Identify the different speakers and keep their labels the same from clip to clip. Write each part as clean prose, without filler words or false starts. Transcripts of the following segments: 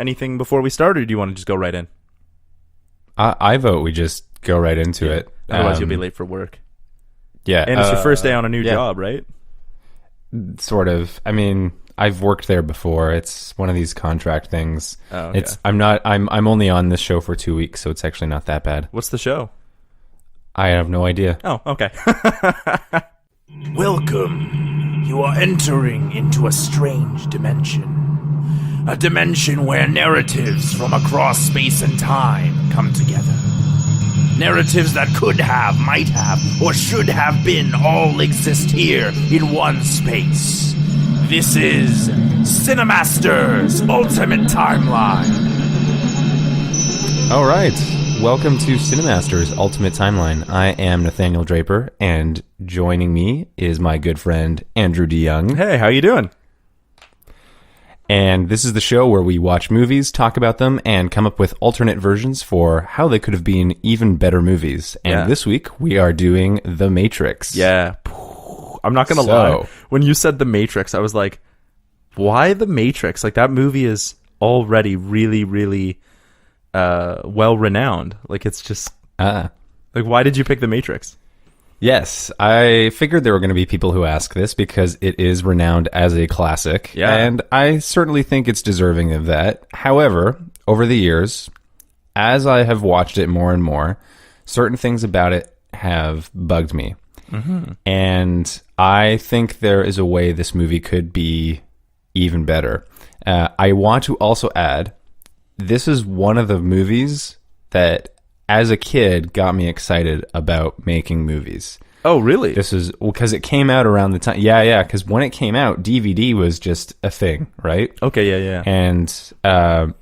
Speaker 1: anything before we start, or do you want to just go right in?
Speaker 2: I vote we just go right into it.
Speaker 1: Otherwise, you'll be late for work.
Speaker 2: Yeah.
Speaker 1: And it's your first day on a new job, right?
Speaker 2: Sort of. I mean, I've worked there before. It's one of these contract things.
Speaker 1: Oh, okay.
Speaker 2: I'm only on this show for 2 weeks, so it's actually not that bad.
Speaker 1: What's the show?
Speaker 2: I have no idea.
Speaker 1: Oh, okay.
Speaker 3: Welcome. You are entering into a strange dimension. A dimension where narratives from across space and time come together. Narratives that could have, might have, or should have been all exist here in one space. This is CineCasters Ultimate Timeline.
Speaker 2: All right. Welcome to CineCasters Ultimate Timeline. I am Nathaniel Draper, and joining me is my good friend Andrew DeYoung.
Speaker 1: Hey, how you doing?
Speaker 2: And this is the show where we watch movies, talk about them, and come up with alternate versions for how they could have been even better movies. And this week, we are doing The Matrix.
Speaker 1: Yeah. I'm not going to lie. When you said The Matrix, I was like, why The Matrix? Like, that movie is already really, really well-renowned. Like, it's just... like, why did you pick The Matrix?
Speaker 2: Yes, I figured there were going to be people who ask this because it is renowned as a classic, and I certainly think it's deserving of that. However, over the years, as I have watched it more and more, certain things about it have bugged me. Mm-hmm. And I think there is a way this movie could be even better. I want to also add, this is one of the movies that, as a kid, got me excited about making movies.
Speaker 1: Oh, really?
Speaker 2: This is because it came out around the time. Yeah. Because when it came out, DVD was just a thing, right?
Speaker 1: Okay, yeah.
Speaker 2: And and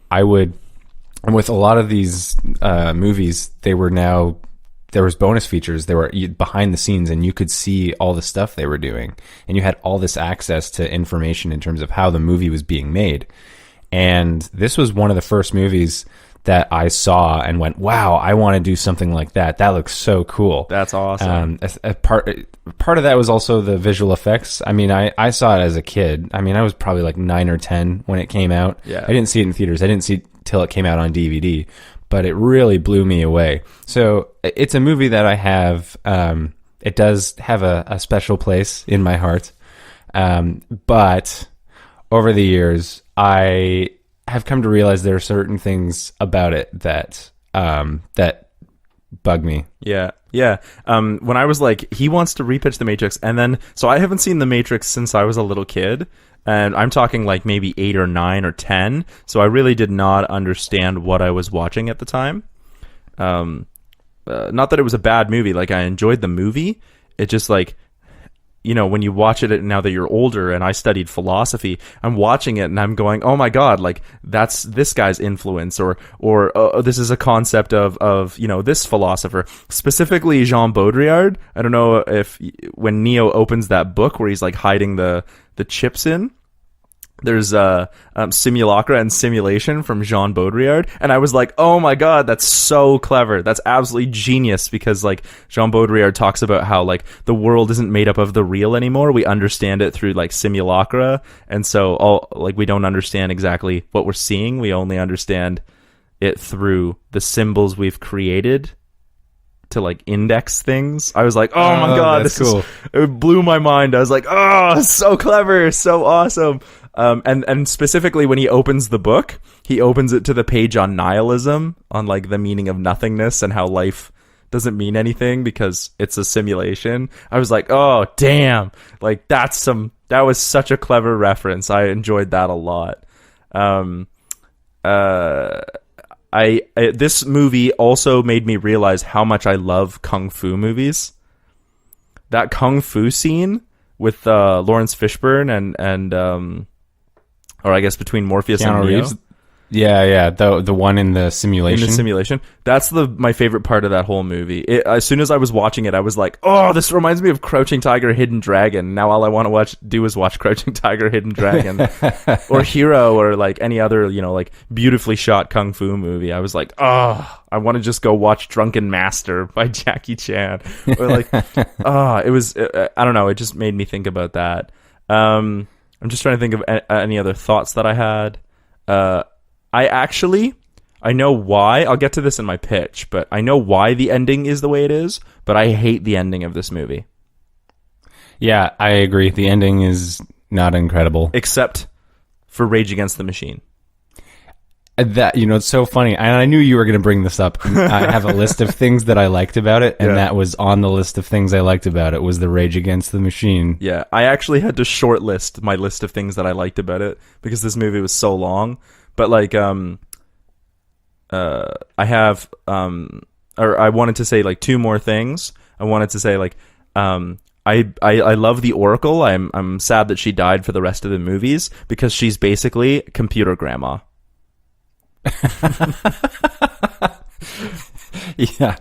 Speaker 2: with a lot of these movies, there was bonus features. They were behind the scenes, and you could see all the stuff they were doing, and you had all this access to information in terms of how the movie was being made. And this was one of the first movies that I saw and went, wow, I want to do something like that. That looks so cool.
Speaker 1: That's awesome.
Speaker 2: Part of that was also the visual effects. I mean, I saw it as a kid. I mean, I was probably like 9 or 10 when it came out.
Speaker 1: Yeah.
Speaker 2: I didn't see it in theaters. I didn't see it till it came out on DVD, but it really blew me away. So it's a movie that I have, it does have a special place in my heart. But over the years, I have come to realize there are certain things about it that bug me.
Speaker 1: Yeah. When I was like, he wants to repitch The Matrix, and then so I haven't seen The Matrix since I was a little kid, and I'm talking like maybe 8 or 9 or 10. So I really did not understand what I was watching at the time. Not that it was a bad movie. Like, I enjoyed the movie. It just like, you know, when you watch it now that you're older, and I studied philosophy, I'm watching it and I'm going, oh my God, like that's this guy's influence, or this is a concept of, you know, this philosopher, specifically Jean Baudrillard. I don't know if when Neo opens that book where he's like hiding the chips in, there's Simulacra and Simulation from Jean Baudrillard, and I was like, oh my God, that's so clever. That's absolutely genius, because like Jean Baudrillard talks about how like the world isn't made up of the real anymore. We understand it through like simulacra, and so we don't understand exactly what we're seeing. We only understand it through the symbols we've created to like index things. I was like, oh my God,
Speaker 2: that's cool.
Speaker 1: It blew my mind. I was like, oh, so clever, so awesome. And specifically when he opens the book, he opens it to the page on nihilism, on like the meaning of nothingness and how life doesn't mean anything because it's a simulation. I was like, oh damn, like that was such a clever reference. I enjoyed that a lot. This movie also made me realize how much I love kung fu movies. That kung fu scene with Lawrence Fishburne and or I guess between Morpheus
Speaker 2: Keanu
Speaker 1: and Neo.
Speaker 2: Reeves. Yeah, the one in the simulation.
Speaker 1: In the simulation. That's my favorite part of that whole movie. As soon as I was watching it, I was like, oh, this reminds me of Crouching Tiger, Hidden Dragon. Now all I want to do is watch Crouching Tiger, Hidden Dragon. Or Hero, or like any other, you know, like beautifully shot kung fu movie. I was like, oh, I want to just go watch Drunken Master by Jackie Chan. Or like, it was, I don't know, it just made me think about that. I'm just trying to think of any other thoughts that I had. I know why. I'll get to this in my pitch, but I know why the ending is the way it is, but I hate the ending of this movie.
Speaker 2: Yeah, I agree. The ending is not incredible.
Speaker 1: Except for Rage Against the Machine.
Speaker 2: That, it's so funny. And I knew you were going to bring this up. I have a list of things that I liked about it, and that was on the list of things I liked about it, was the Rage Against the Machine.
Speaker 1: Yeah, I actually had to shortlist my list of things that I liked about it because this movie was so long. But like, I have, or I wanted to say like two more things. I wanted to say like, I love the Oracle. I'm sad that she died for the rest of the movies because she's basically computer grandma.
Speaker 2: Yeah.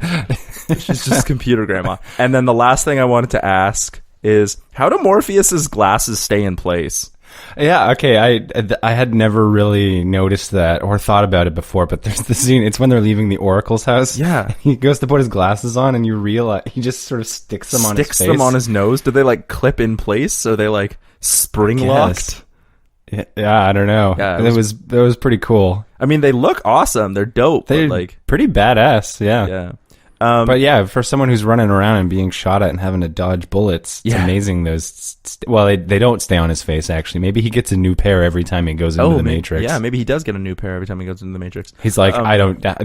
Speaker 1: She's just computer grandma. And then the last thing I wanted to ask is, how do Morpheus's glasses stay in place?
Speaker 2: Yeah, okay. I had never really noticed that or thought about it before, but there's the scene. It's when they're leaving the Oracle's house.
Speaker 1: Yeah.
Speaker 2: He goes to put his glasses on, and you realize he just sort of sticks them on his face.
Speaker 1: Sticks them on his nose? Do they like clip in place? Are they like spring locked?
Speaker 2: Yeah, I don't know. Yeah, it was pretty cool.
Speaker 1: I mean, they look awesome. They're dope.
Speaker 2: They're like pretty badass. Yeah.
Speaker 1: Yeah.
Speaker 2: But yeah, for someone who's running around and being shot at and having to dodge bullets, it's amazing. They don't stay on his face, actually. Maybe he gets a new pair every time he goes into the Matrix.
Speaker 1: Yeah, maybe he does get a new pair every time he goes into the Matrix.
Speaker 2: He's like,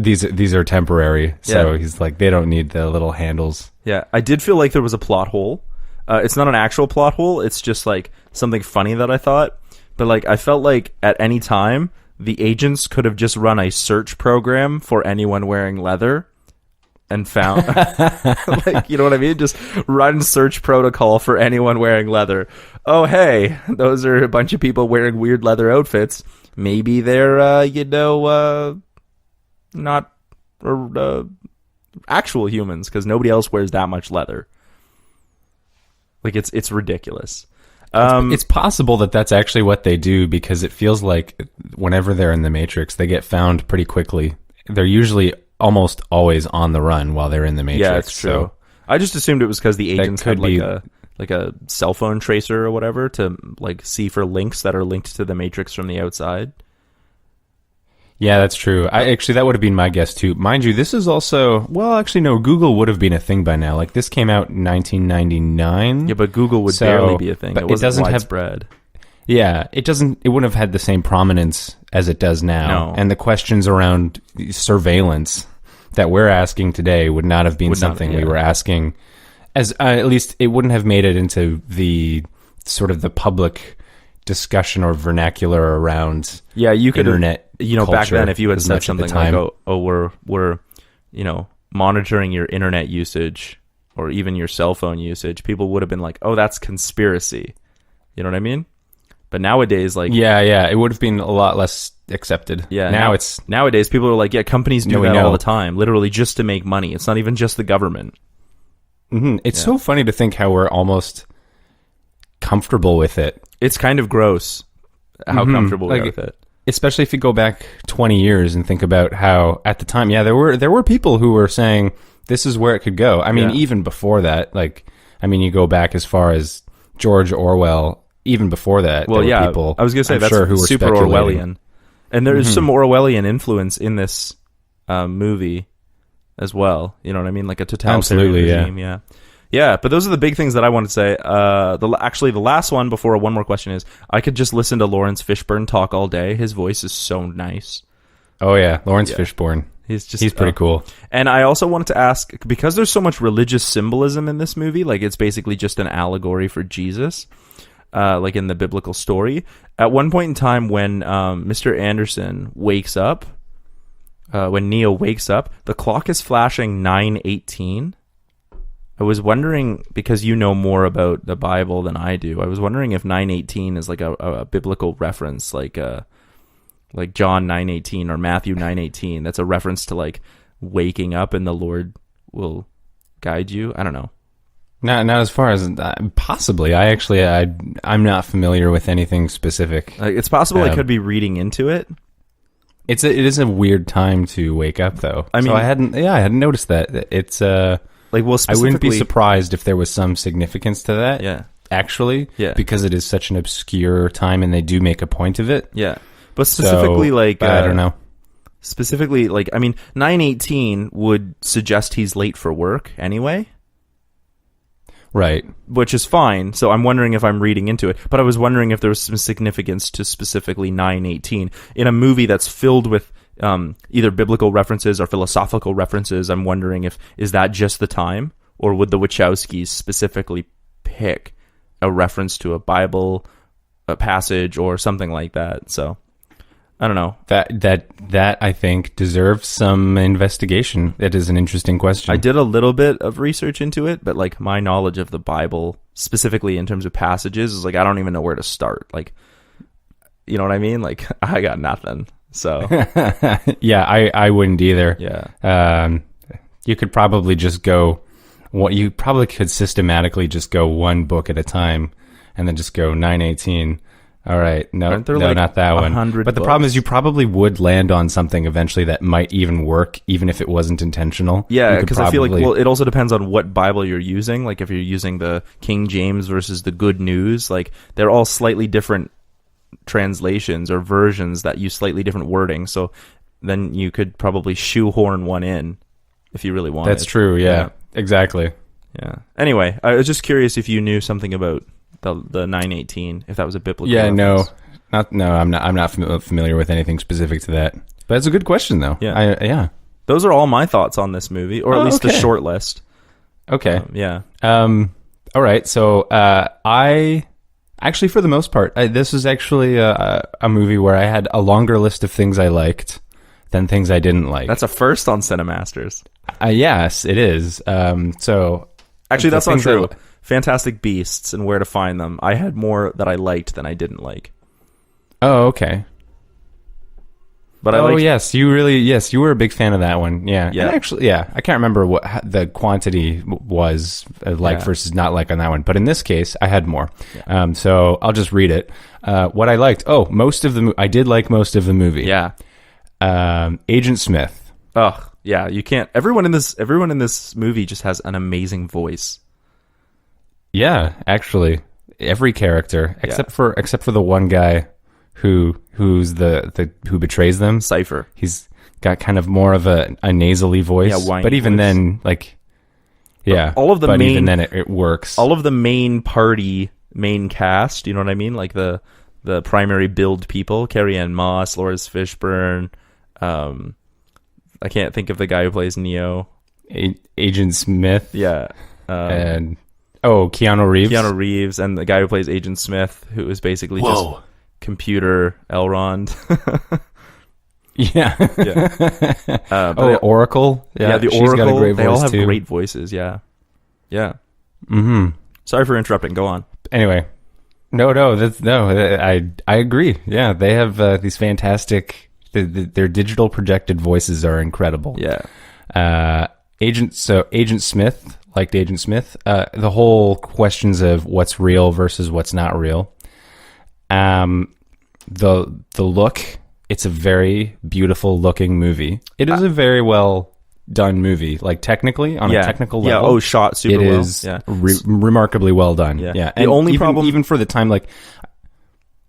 Speaker 2: these are temporary. So he's like, they don't need the little handles.
Speaker 1: Yeah, I did feel like there was a plot hole. It's not an actual plot hole. It's just like something funny that I thought. But like, I felt like at any time, the agents could have just run a search program for anyone wearing leather and found, like, you know what I mean? Just run search protocol for anyone wearing leather. Oh, hey, those are a bunch of people wearing weird leather outfits. Maybe they're, not actual humans, because nobody else wears that much leather. Like, it's ridiculous.
Speaker 2: It's possible that that's actually what they do, because it feels like whenever they're in the Matrix, they get found pretty quickly. They're usually almost always on the run while they're in the Matrix.
Speaker 1: Yeah, it's true. So I just assumed it was because the agents had like a cell phone tracer or whatever to like see for links that are linked to the Matrix from the outside.
Speaker 2: Yeah, that's true. That would have been my guess too. Mind you, this is also, well, actually no, Google would have been a thing by now. Like, this came out in 1999.
Speaker 1: Yeah, but Google would barely be a thing. It wasn't widespread. It wouldn't have had the same prominence as it does now.
Speaker 2: No. And the questions around surveillance that we're asking today would not have been something we were asking, as at least it wouldn't have made it into the sort of the public discussion or vernacular around
Speaker 1: you could
Speaker 2: internet.
Speaker 1: Back then, if you had said something like, we're monitoring your internet usage or even your cell phone usage, people would have been like, oh, that's conspiracy. You know what I mean? But nowadays, like...
Speaker 2: Yeah, it would have been a lot less accepted.
Speaker 1: Yeah, nowadays, people are like, companies do that all the time, literally just to make money. It's not even just the government.
Speaker 2: Mm-hmm. It's so funny to think how we're almost comfortable with it.
Speaker 1: It's kind of gross how comfortable we are with it.
Speaker 2: Especially if you go back 20 years and think about how, at the time, there were people who were saying, this is where it could go. I mean, even before that, you go back as far as George Orwell. Even before that, there were people,
Speaker 1: I was going to say, that's who were super Orwellian. And there's some Orwellian influence in this movie as well. You know what I mean? Like a totalitarian regime. Yeah, but those are the big things that I want to say. The last one before one more question is, I could just listen to Lawrence Fishburne talk all day. His voice is so nice.
Speaker 2: Oh, yeah. Lawrence Fishburne. He's pretty cool.
Speaker 1: And I also wanted to ask, because there's so much religious symbolism in this movie, like it's basically just an allegory for Jesus, like in the biblical story. At one point in time when Mr. Anderson wakes up, when Neo wakes up, the clock is flashing 9:18. I was wondering, because you know more about the Bible than I do, I was wondering if 9:18 is like a biblical reference, like John 9:18 or Matthew 9:18. That's a reference to like waking up and the Lord will guide you. I don't know.
Speaker 2: Not as far as possibly. I'm not familiar with anything specific.
Speaker 1: It's possible I could be reading into it.
Speaker 2: It is a weird time to wake up, though. I mean, so I hadn't noticed that. It's I wouldn't be surprised if there was some significance to that.
Speaker 1: Yeah,
Speaker 2: actually, because it is such an obscure time, and they do make a point of it.
Speaker 1: Yeah, But specifically,
Speaker 2: so,
Speaker 1: like
Speaker 2: I don't know.
Speaker 1: Specifically, like, I mean, 9:18 would suggest he's late for work anyway.
Speaker 2: Right.
Speaker 1: Which is fine. So I'm wondering if I'm reading into it. But I was wondering if there was some significance to specifically 9:18 in a movie that's filled with either biblical references or philosophical references. I'm wondering is that just the time, or would the Wachowskis specifically pick a reference to a Bible, a passage, or something like that? So I don't know.
Speaker 2: That I think deserves some investigation. That is an interesting question.
Speaker 1: I did a little bit of research into it, but like my knowledge of the Bible, specifically in terms of passages, is like I don't even know where to start. Like, you know what I mean? Like I got nothing. So
Speaker 2: yeah, I wouldn't either.
Speaker 1: Yeah.
Speaker 2: You could probably just go. You probably could systematically just go one book at a time, and then just go 9:18. All right, no,
Speaker 1: like
Speaker 2: not that one. But the
Speaker 1: books?
Speaker 2: problem is, you probably would land on something eventually that might even work, even if it wasn't intentional.
Speaker 1: Yeah, because I feel like, well, it also depends on what Bible you're using. Like if you're using the King James versus the Good News, like they're all slightly different translations or versions that use slightly different wording. So then you could probably shoehorn one in if you really wanted.
Speaker 2: That's true. Yeah, exactly.
Speaker 1: Yeah. Anyway, I was just curious if you knew something about the 9:18, if that was a biblical
Speaker 2: reference.
Speaker 1: No,
Speaker 2: I'm not familiar with anything specific to that. But it's a good question, though.
Speaker 1: Yeah. Those are all my thoughts on this movie, or at least the short list.
Speaker 2: Okay.
Speaker 1: Yeah.
Speaker 2: All right. So I actually, for the most part, this is actually a movie where I had a longer list of things I liked than things I didn't like.
Speaker 1: That's a first on CineMasters.
Speaker 2: Yes, it is. So
Speaker 1: actually, that's not true. Fantastic Beasts and Where to Find Them. I had more that I liked than I didn't like.
Speaker 2: Oh, okay.
Speaker 1: But
Speaker 2: yes, you were a big fan of that one. Yeah.
Speaker 1: Yeah.
Speaker 2: And actually, I can't remember what the quantity was versus not like on that one. But in this case, I had more. Yeah. So I'll just read it. What I liked. I did like most of the movie.
Speaker 1: Yeah.
Speaker 2: Agent Smith.
Speaker 1: Oh, yeah. You can't. Everyone in this movie just has an amazing voice.
Speaker 2: Yeah, actually, every character except for the one guy who's who betrays them.
Speaker 1: Cypher.
Speaker 2: He's got kind of more of a nasally voice.
Speaker 1: Yeah,
Speaker 2: but even
Speaker 1: voice.
Speaker 2: Then, like, yeah, even then it works.
Speaker 1: All of the main cast. You know what I mean? Like the primary build people: Carrie-Anne Moss, Lawrence Fishburne. I can't think of the guy who plays Neo.
Speaker 2: Agent Smith.
Speaker 1: Yeah.
Speaker 2: And Keanu Reeves.
Speaker 1: Keanu Reeves, and the guy who plays Agent Smith, who is basically just computer Elrond.
Speaker 2: Yeah. Oracle.
Speaker 1: Yeah, the
Speaker 2: Oracle.
Speaker 1: Got a great voice they all have
Speaker 2: too.
Speaker 1: great voices. Yeah. Yeah.
Speaker 2: Mm-hmm.
Speaker 1: Sorry for interrupting. Go on.
Speaker 2: Anyway, I agree. Yeah, they have these fantastic. Their digital projected voices are incredible.
Speaker 1: Yeah.
Speaker 2: Agent Smith. Liked Agent Smith. The whole questions of what's real versus what's not real. The look. It's a very beautiful looking movie. It is a very well done movie. Like technically, on a technical level.
Speaker 1: Yeah. Shot super well.
Speaker 2: It is remarkably well done. Yeah.
Speaker 1: The
Speaker 2: And
Speaker 1: only problem,
Speaker 2: even for the time, like.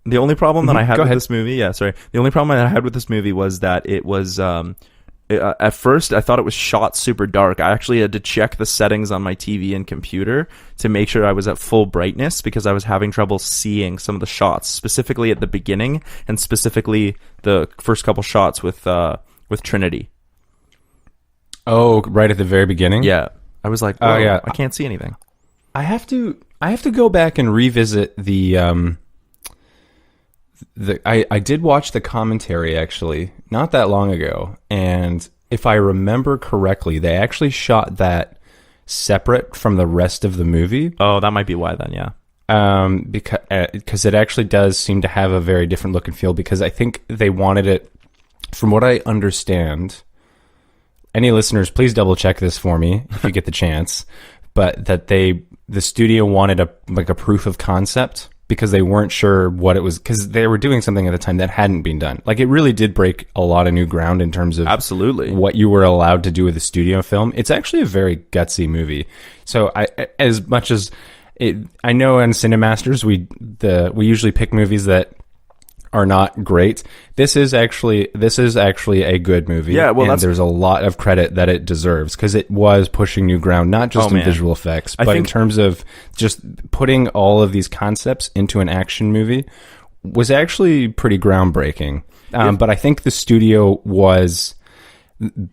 Speaker 1: The only problem that I had with this movie, the only problem I had with this movie was that it was, at first I thought it was shot super dark. I actually had to check the settings on my TV and computer to make sure I was at full brightness because I was having trouble seeing some of the shots, specifically at the beginning and specifically the first couple shots with Trinity.
Speaker 2: Oh, right at the very beginning?
Speaker 1: Yeah. I was like, I can't see anything.
Speaker 2: I have to go back and revisit I did watch the commentary actually not that long ago, and if I remember correctly, they actually shot that separate from the rest of the movie.
Speaker 1: Oh, that might be why then, yeah.
Speaker 2: Because it actually does seem to have a very different look and feel, because I think they wanted it, from what I understand, any listeners, please double check this for me if you get the chance, but that the studio wanted a proof of concept, because they weren't sure what it was, because they were doing something at the time that hadn't been done. Like, it really did break a lot of new ground in terms of
Speaker 1: absolutely
Speaker 2: what you were allowed to do with a studio film. It's actually a very gutsy movie. So as much as I know in CineMasters we usually pick movies that are not great. This is actually a good movie.
Speaker 1: Yeah, well,
Speaker 2: and there's a lot of credit that it deserves because it was pushing new ground, not just in visual effects, but in terms of just putting all of these concepts into an action movie was actually pretty groundbreaking. But I think the studio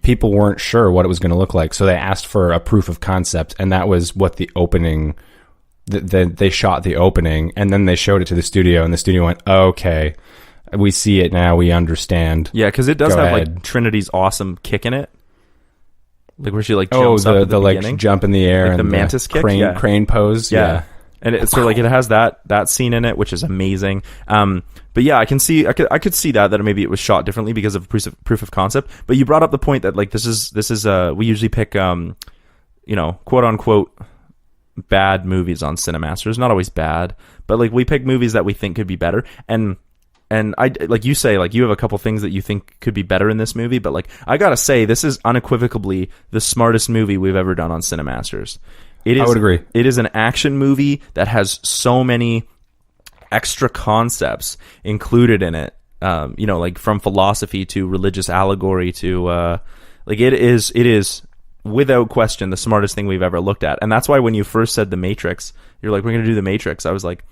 Speaker 2: people weren't sure what it was going to look like, so they asked for a proof of concept, and that was what the opening. They shot the opening, and then they showed it to the studio, and the studio went, "Okay, we see it now. We understand."
Speaker 1: Yeah, because it does
Speaker 2: Go
Speaker 1: have
Speaker 2: ahead.
Speaker 1: like Trinity's awesome kick in it, like where she like jumps up at the
Speaker 2: like
Speaker 1: beginning.
Speaker 2: jump in the air,
Speaker 1: Like
Speaker 2: and
Speaker 1: the mantis kick?
Speaker 2: crane
Speaker 1: Yeah.
Speaker 2: crane pose. Yeah.
Speaker 1: And so like it has that scene in it, which is amazing. But yeah, I could see that maybe it was shot differently because of proof of concept. But you brought up the point that like this is we usually pick quote unquote bad movies on CineMasters. Not always bad, but like we pick movies that we think could be better. And I, like you say, like you have a couple things that you think could be better in this movie, but like I gotta say, this is unequivocally the smartest movie we've ever done on CineMasters. I
Speaker 2: would agree.
Speaker 1: It is an action movie that has so many extra concepts included in it. Like from philosophy to religious allegory to like it is without question the smartest thing we've ever looked at. And that's why when you first said The Matrix, you're like, we're gonna do The Matrix. I was like,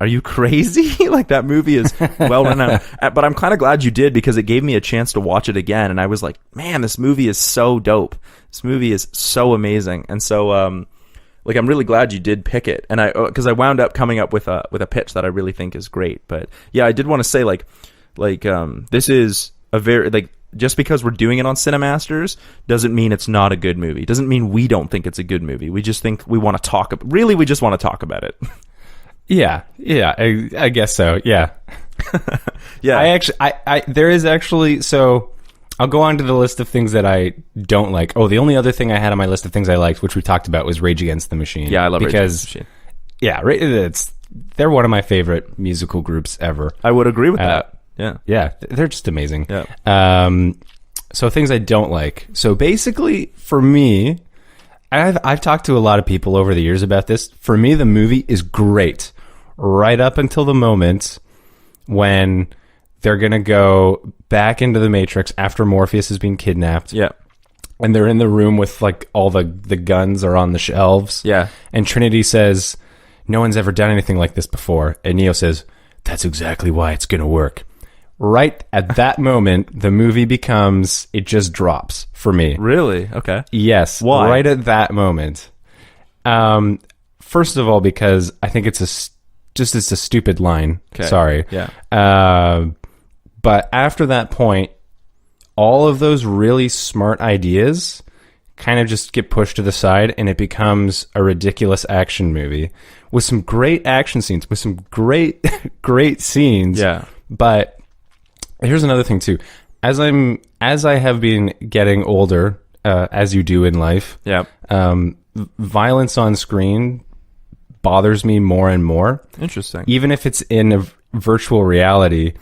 Speaker 1: are you crazy? Like that movie is well renowned. But I'm kind of glad you did because it gave me a chance to watch it again. And I was like, man, this movie is so dope. This movie is so amazing. And so, like, I'm really glad you did pick it. And because I wound up coming up with a pitch that I really think is great. But yeah, I did want to say like, this is a very, like, just because we're doing it on CineMasters doesn't mean it's not a good movie. Doesn't mean we don't think it's a good movie. We just think we want to talk about, really, we just want to talk about it.
Speaker 2: Yeah, I guess so. Yeah,
Speaker 1: yeah.
Speaker 2: There is actually. So I'll go on to the list of things that I don't like. Oh, the only other thing I had on my list of things I liked, which we talked about, was Rage Against the Machine.
Speaker 1: Yeah, I love Rage Against the Machine.
Speaker 2: Yeah, they're one of my favorite musical groups ever.
Speaker 1: I would agree with that.
Speaker 2: Yeah, they're just amazing.
Speaker 1: Yeah.
Speaker 2: So things I don't like. So basically, for me, I've talked to a lot of people over the years about this. For me, the movie is great right up until the moment when they're going to go back into the Matrix after Morpheus has been kidnapped.
Speaker 1: Yeah.
Speaker 2: And they're in the room with like all the guns are on the shelves.
Speaker 1: Yeah.
Speaker 2: And Trinity says, no one's ever done anything like this before. And Neo says, that's exactly why it's going to work. Right at that moment, the movie it just drops for me.
Speaker 1: Really? Okay.
Speaker 2: Yes.
Speaker 1: Why?
Speaker 2: Right at that moment. First of all, because I think it's a stupid line.
Speaker 1: Okay.
Speaker 2: Sorry.
Speaker 1: Yeah.
Speaker 2: But after that point, all of those really smart ideas kind of just get pushed to the side, and it becomes a ridiculous action movie with some great action scenes, with some great scenes.
Speaker 1: Yeah.
Speaker 2: But here's another thing too. As I have been getting older, as you do in life,
Speaker 1: Yeah.
Speaker 2: Violence on screen bothers me more and more.
Speaker 1: Interesting.
Speaker 2: Even if it's in a virtual reality,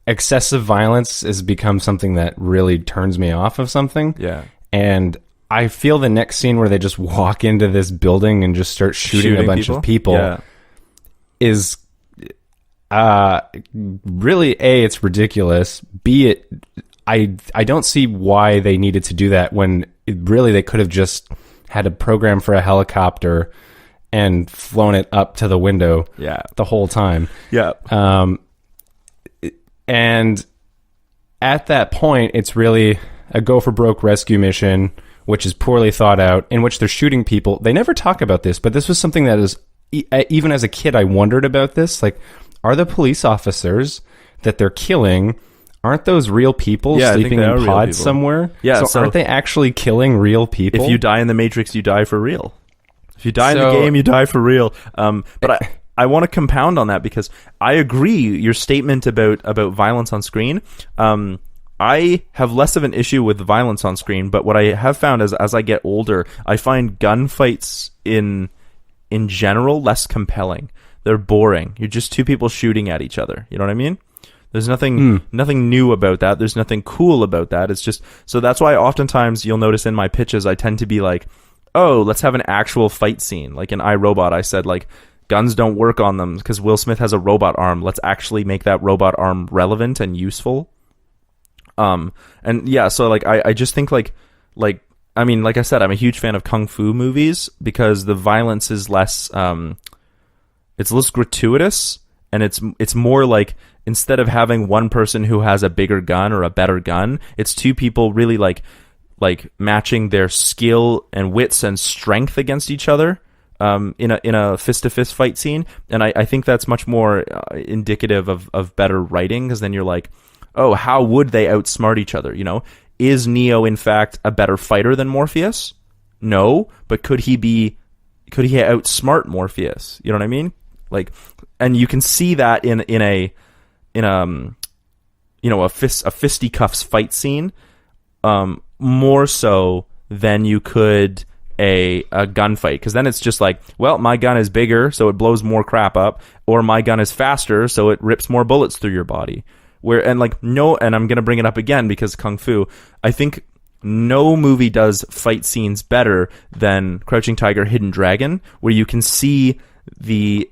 Speaker 2: excessive violence has become something that really turns me off of something.
Speaker 1: Yeah.
Speaker 2: And I feel the next scene where they just walk into this building and just start shooting a bunch of people
Speaker 1: Yeah.
Speaker 2: is really, A, it's ridiculous. B, I don't see why they needed to do that when really they could have just had a program for a helicopter and flown it up to the window the whole time.
Speaker 1: Yeah.
Speaker 2: And at that point, it's really a go-for-broke rescue mission, which is poorly thought out, in which they're shooting people. They never talk about this, but this was something that is, even as a kid, I wondered about this. Like, are the police officers that they're killing, aren't those real people sleeping in pods somewhere?
Speaker 1: Yeah,
Speaker 2: so aren't they actually killing real people?
Speaker 1: If you die in the Matrix, you die for real. If you die in the game, you die for real. But I want to compound on that because I agree your statement about violence on screen. I have less of an issue with violence on screen, but what I have found is as I get older, I find gunfights in general less compelling. They're boring. You're just two people shooting at each other. You know what I mean? There's nothing new about that. There's nothing cool about that. It's just, so that's why oftentimes you'll notice in my pitches, I tend to be like, oh, let's have an actual fight scene. Like in iRobot, I said like, guns don't work on them because Will Smith has a robot arm. Let's actually make that robot arm relevant and useful. And yeah, so like I just think like I mean, like I said, I'm a huge fan of kung fu movies because the violence is less it's less gratuitous, and it's more like, instead of having one person who has a bigger gun or a better gun, it's two people really like matching their skill and wits and strength against each other in a fist-to-fist fight scene. And I think that's much more indicative of better writing, because then you're like, oh, how would they outsmart each other? You know, is Neo in fact a better fighter than Morpheus? No, but could he outsmart Morpheus? You know what I mean? Like, and you can see that in a fisticuffs fight scene, more so than you could a gunfight, because then it's just like, well, my gun is bigger, so it blows more crap up, or my gun is faster, so it rips more bullets through your body. And I'm gonna bring it up again because Kung Fu, I think no movie does fight scenes better than Crouching Tiger, Hidden Dragon, where you can see the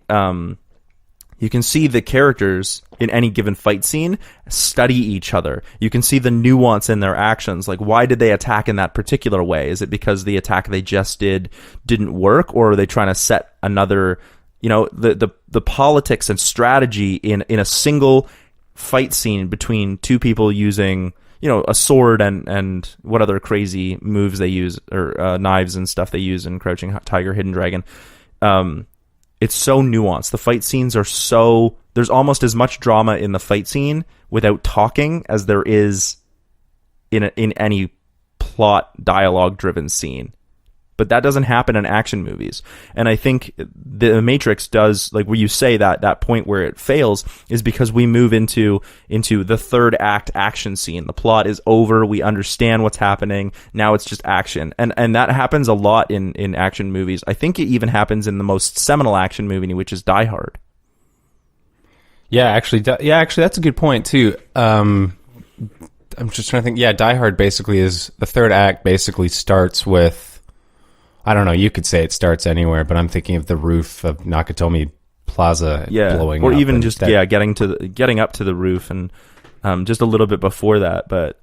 Speaker 1: characters in any given fight scene study each other. You can see the nuance in their actions. Like, why did they attack in that particular way? Is it because the attack they just didn't work, or are they trying to set another, the politics and strategy in a single fight scene between two people using, a sword and what other crazy moves they use, or knives and stuff they use in Crouching Tiger, Hidden Dragon. It's so nuanced. The fight scenes are there's almost as much drama in the fight scene without talking as there is in any plot dialogue driven scene. But that doesn't happen in action movies. And I think The Matrix does, like, where you say that point where it fails is because we move into the third act action scene. The plot is over. We understand what's happening. Now it's just action. And that happens a lot in action movies. I think it even happens in the most seminal action movie, which is Die Hard.
Speaker 2: Yeah, actually, that's a good point too. I'm just trying to think. Yeah, Die Hard basically is, the third act basically starts with, I don't know, you could say it starts anywhere, but I'm thinking of the roof of Nakatomi Plaza blowing up.
Speaker 1: Or even just getting up to the roof, and just a little bit before that. But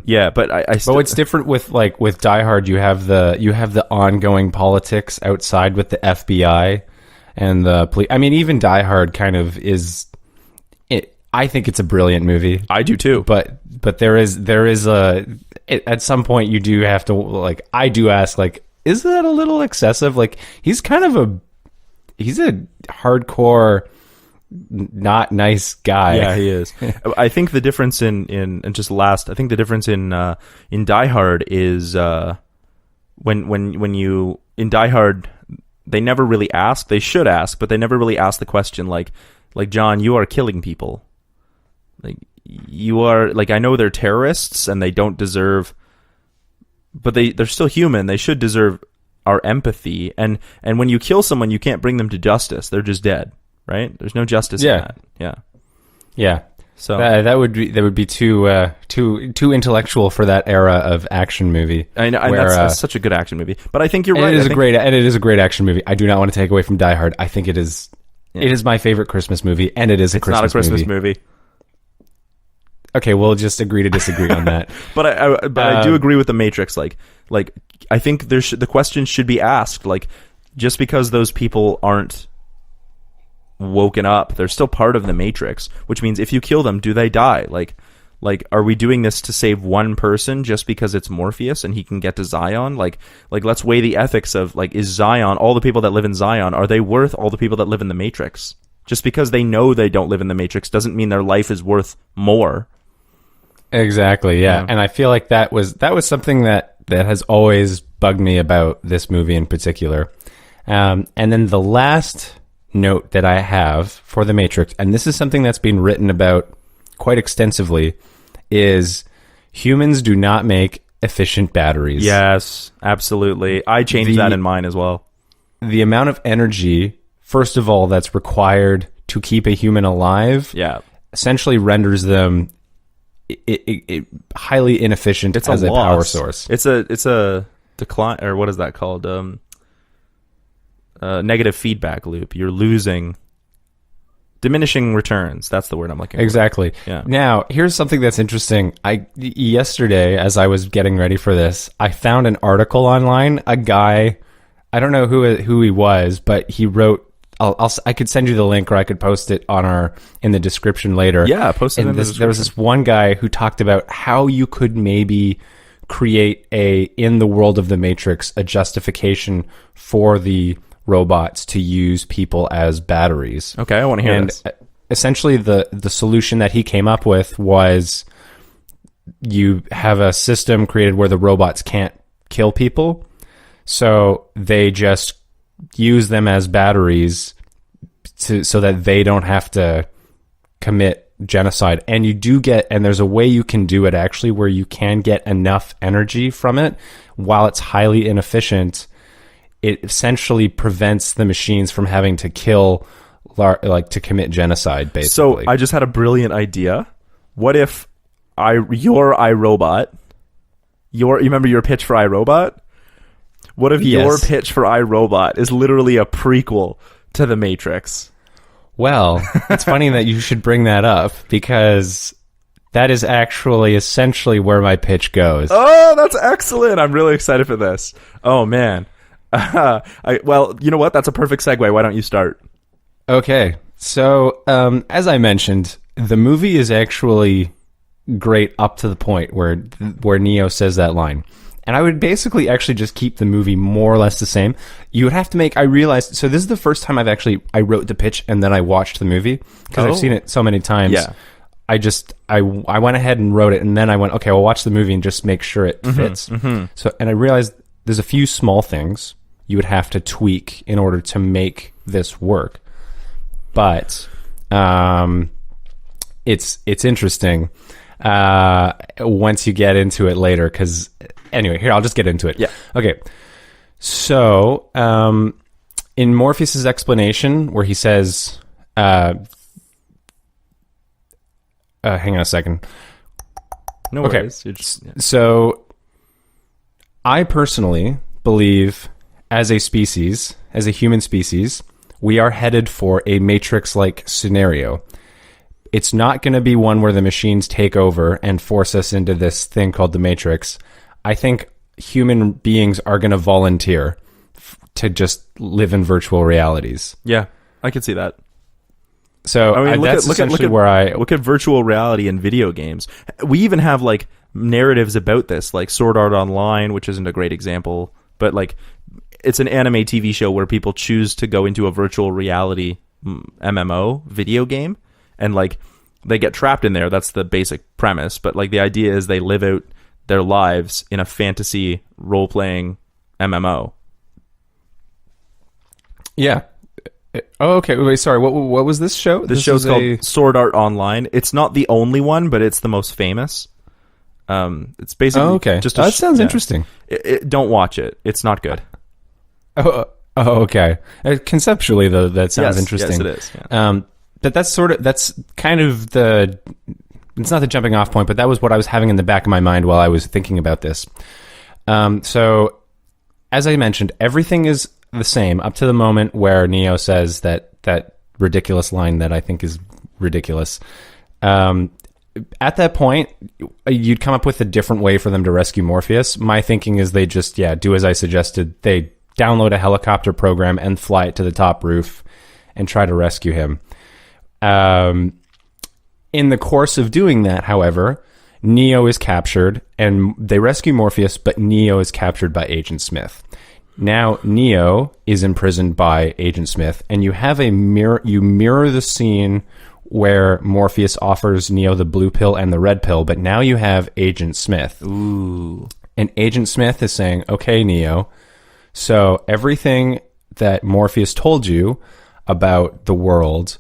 Speaker 1: yeah, but
Speaker 2: but what's different with Die Hard, you have the ongoing politics outside with the FBI and the police. I mean, even Die Hard kind of is. I think it's a brilliant movie.
Speaker 1: I do too.
Speaker 2: But there is at some point you do have to, like, I do ask, like, is that a little excessive? Like, he's a hardcore, not nice guy.
Speaker 1: Yeah, he is. I think the difference in Die Hard is when you in Die Hard, they never really ask. They should ask, but they never really ask the question like, John, you are killing people. Like, you are, like, I know they're terrorists and they don't deserve, but they're still human. They should deserve our empathy. And when you kill someone, you can't bring them to justice. They're just dead, right? There's no justice in that.
Speaker 2: Yeah.
Speaker 1: So
Speaker 2: that would be too intellectual for that era of action movie.
Speaker 1: I know, and that's such a good action movie. But I think you're right.
Speaker 2: It is a great action movie. I do not want to take away from Die Hard. I think it is. Yeah. It is my favorite Christmas movie, and it's not a Christmas movie. Okay, we'll just agree to disagree on that.
Speaker 1: But I do agree with The Matrix. Like I think the question should be asked. Like, just because those people aren't woken up, they're still part of the Matrix. Which means if you kill them, do they die? Like, are we doing this to save one person just because it's Morpheus and he can get to Zion? Like let's weigh the ethics of, like, is Zion, all the people that live in Zion, are they worth all the people that live in the Matrix? Just because they know they don't live in the Matrix doesn't mean their life is worth more.
Speaker 2: Exactly, yeah. And I feel like that was something that has always bugged me about this movie in particular. And then the last note that I have for The Matrix, and this is something that's been written about quite extensively, is humans do not make efficient batteries.
Speaker 1: Yes, absolutely. I changed that in mine as well.
Speaker 2: The amount of energy, first of all, that's required to keep a human alive, essentially renders them highly inefficient as a power source.
Speaker 1: It's a decline, or what is that called? negative feedback loop. You're losing diminishing returns. That's the word I'm looking for.
Speaker 2: Exactly.
Speaker 1: Yeah.
Speaker 2: Now, here's something that's interesting. Yesterday, as I was getting ready for this, I found an article online. A guy, I don't know who he was, but he wrote. I could send you the link, or I could post it in the description later.
Speaker 1: Yeah, post it in the description.
Speaker 2: There was this one guy who talked about how you could maybe create in the world of the Matrix, a justification for the robots to use people as batteries.
Speaker 1: Okay, I want to hear this.
Speaker 2: Essentially, the solution that he came up with was you have a system created where the robots can't kill people, so they just use them as batteries so that they don't have to commit genocide. And there's a way you can do it actually where you can get enough energy from it. While it's highly inefficient, it essentially prevents the machines from having to kill, to commit genocide, basically.
Speaker 1: So I just had a brilliant idea. What if your iRobot, you remember your pitch for iRobot? What if your pitch for iRobot is literally a prequel to The Matrix?
Speaker 2: Well, it's funny that you should bring that up, because that is actually essentially where my pitch goes.
Speaker 1: Oh, that's excellent. I'm really excited for this. Oh, man. Well, you know what? That's a perfect segue. Why don't you start?
Speaker 2: Okay. So, as I mentioned, the movie is actually great up to the point where Neo says that line. And I would basically actually just keep the movie more or less the same. You would have to I realized, so this is the first time I wrote the pitch and then I watched the movie, because I've seen it so many times.
Speaker 1: Yeah.
Speaker 2: I went ahead and wrote it, and then I went, okay, I'll watch the movie and just make sure it fits. So, and I realized there's a few small things you would have to tweak in order to make this work. But it's interesting once you get into it later, because anyway, here, I'll just get into it.
Speaker 1: Yeah.
Speaker 2: Okay. So, in Morpheus's explanation, where he says, hang on a second.
Speaker 1: No worries. You're just, yeah.
Speaker 2: So, I personally believe, as a species, as a human species, we are headed for a Matrix-like scenario. It's not going to be one where the machines take over and force us into this thing called the Matrix. I think human beings are going to volunteer to just live in virtual realities.
Speaker 1: Yeah, I can see that.
Speaker 2: So
Speaker 1: I mean,
Speaker 2: that's essentially where I
Speaker 1: look at virtual reality in video games. We even have like narratives about this, like Sword Art Online, which isn't a great example, but like it's an anime TV show where people choose to go into a virtual reality MMO video game, and like they get trapped in there. That's the basic premise, but like the idea is they live out their lives in a fantasy role-playing MMO.
Speaker 2: Yeah. Oh, okay. Wait, sorry. What was this show?
Speaker 1: This show's called Sword Art Online. It's not the only one, but it's the most famous. It's basically
Speaker 2: just that sounds interesting.
Speaker 1: Don't watch it. It's not good.
Speaker 2: Oh, okay. Conceptually, though, that sounds interesting.
Speaker 1: Yes, it is. Yeah.
Speaker 2: But that's kind of it's not the jumping off point, but that was what I was having in the back of my mind while I was thinking about this. So, as I mentioned, everything is the same up to the moment where Neo says that ridiculous line that I think is ridiculous. At that point, you'd come up with a different way for them to rescue Morpheus. My thinking is they just, do as I suggested. They download a helicopter program and fly it to the top roof and try to rescue him. In the course of doing that, however, Neo is captured and they rescue Morpheus, but Neo is captured by Agent Smith. Now, Neo is imprisoned by Agent Smith, and you have you mirror the scene where Morpheus offers Neo the blue pill and the red pill, but now you have Agent Smith.
Speaker 1: Ooh.
Speaker 2: And Agent Smith is saying, okay, Neo, so everything that Morpheus told you about the world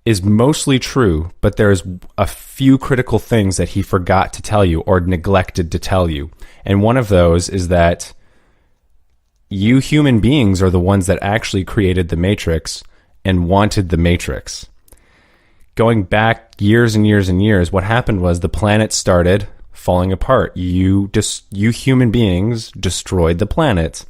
Speaker 2: is mostly true, but there's a few critical things that he forgot to tell you or neglected to tell you. And one of those is that you human beings are the ones that actually created the Matrix and wanted the Matrix. Going back years and years and years, what happened was the planet started falling apart. You human beings destroyed the planet.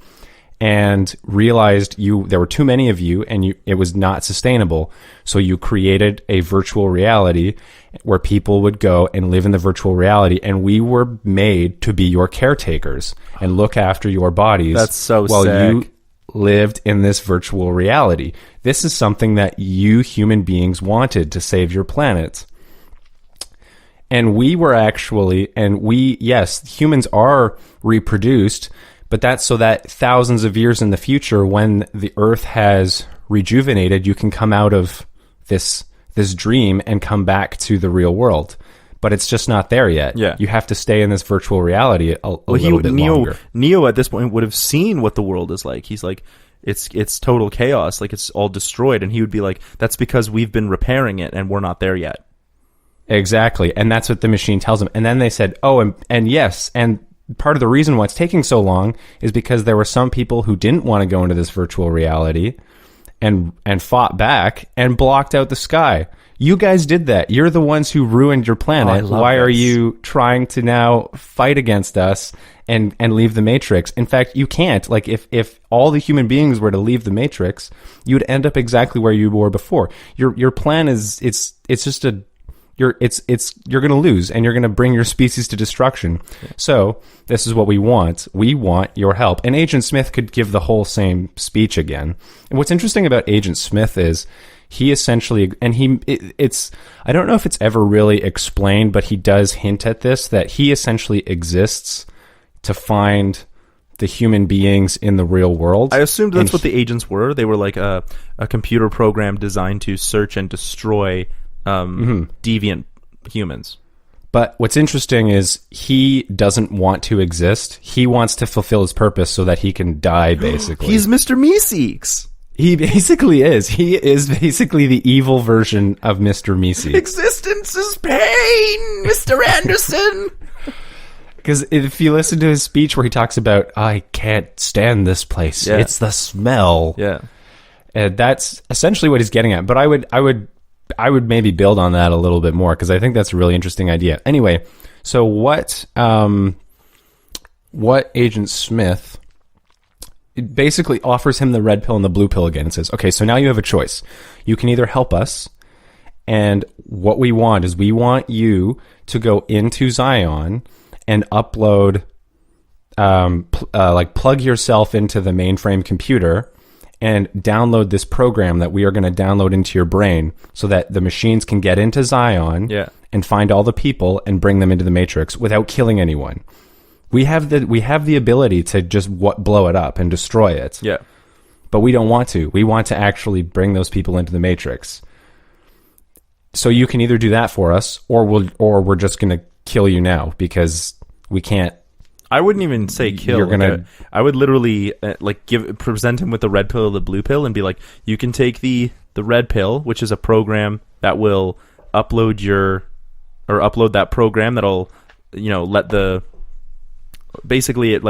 Speaker 2: and realized there were too many of you and it was not sustainable. So you created a virtual reality where people would go and live in the virtual reality, and we were made to be your caretakers and look after your bodies.
Speaker 1: That's so
Speaker 2: while
Speaker 1: sick.
Speaker 2: you lived in this virtual reality. This is something that you human beings wanted to save your planet. And we were actually, yes, humans are reproduced, but that's so that thousands of years in the future, when the Earth has rejuvenated, you can come out of this dream and come back to the real world. But it's just not there yet.
Speaker 1: Yeah.
Speaker 2: You have to stay in this virtual reality a little bit longer.
Speaker 1: Neo at this point would have seen what the world is like. He's like, it's total chaos, like it's all destroyed, and he would be like, that's because we've been repairing it and we're not there yet.
Speaker 2: Exactly. And that's what the machine tells him. And then they said, and yes, and part of the reason why it's taking so long is because there were some people who didn't want to go into this virtual reality and fought back and blocked out the sky. You guys did that. You're the ones who ruined your planet. Why are you trying to now fight against us and leave the Matrix? In fact, you can't. Like, if all the human beings were to leave the Matrix, you'd end up exactly where you were before. Your plan is you're going to lose, and you're going to bring your species to destruction. So this is what we want. We want your help. And Agent Smith could give the whole same speech again. And what's interesting about Agent Smith is he essentially, and I don't know if it's ever really explained, but he does hint at this, that he essentially exists to find the human beings in the real world.
Speaker 1: I assumed that's what the agents were. They were like a computer program designed to search and destroy deviant humans.
Speaker 2: But what's interesting is he doesn't want to exist. He wants to fulfill his purpose so that he can die, basically.
Speaker 1: He's Mr. Meeseeks.
Speaker 2: He basically is. He is basically the evil version of Mr. Meeseeks.
Speaker 1: Existence is pain, Mr. Anderson.
Speaker 2: Because if you listen to his speech where he talks about, I can't stand this place. Yeah. It's the smell.
Speaker 1: Yeah.
Speaker 2: And that's essentially what he's getting at. But I would maybe build on that a little bit more, because I think that's a really interesting idea. Anyway, so what Agent Smith, it basically offers him the red pill and the blue pill again. It says, okay, so now you have a choice. You can either help us, and what we want is we want you to go into Zion and upload, plug yourself into the mainframe computer and download this program that we are going to download into your brain so that the machines can get into Zion and find all the people and bring them into the Matrix without killing anyone. We have the ability to just blow it up and destroy it.
Speaker 1: Yeah.
Speaker 2: But we don't want to. We want to actually bring those people into the Matrix. So you can either do that for us, or we're just going to kill you now, because we can't.
Speaker 1: I wouldn't even say kill. I would literally present him with the red pill or the blue pill and be like, you can take the red pill, which is a program that will upload that program that'll, let the, basically it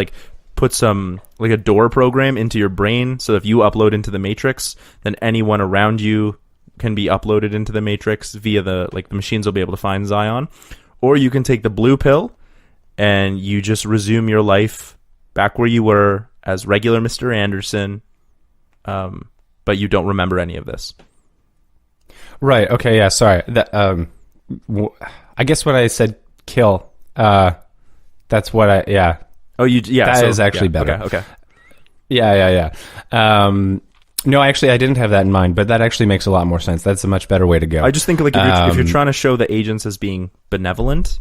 Speaker 1: put some a door program into your brain, so if you upload into the Matrix, then anyone around you can be uploaded into the Matrix via the machines will be able to find Zion. Or you can take the blue pill and you just resume your life back where you were as regular Mr. Anderson, but you don't remember any of this.
Speaker 2: Right. Okay. Yeah. Sorry. I guess when I said kill, that's what I. Yeah.
Speaker 1: Oh, that
Speaker 2: is actually better.
Speaker 1: Okay.
Speaker 2: Yeah. No, actually, I didn't have that in mind, but that actually makes a lot more sense. That's a much better way to go.
Speaker 1: I just think if you're trying to show the agents as being benevolent,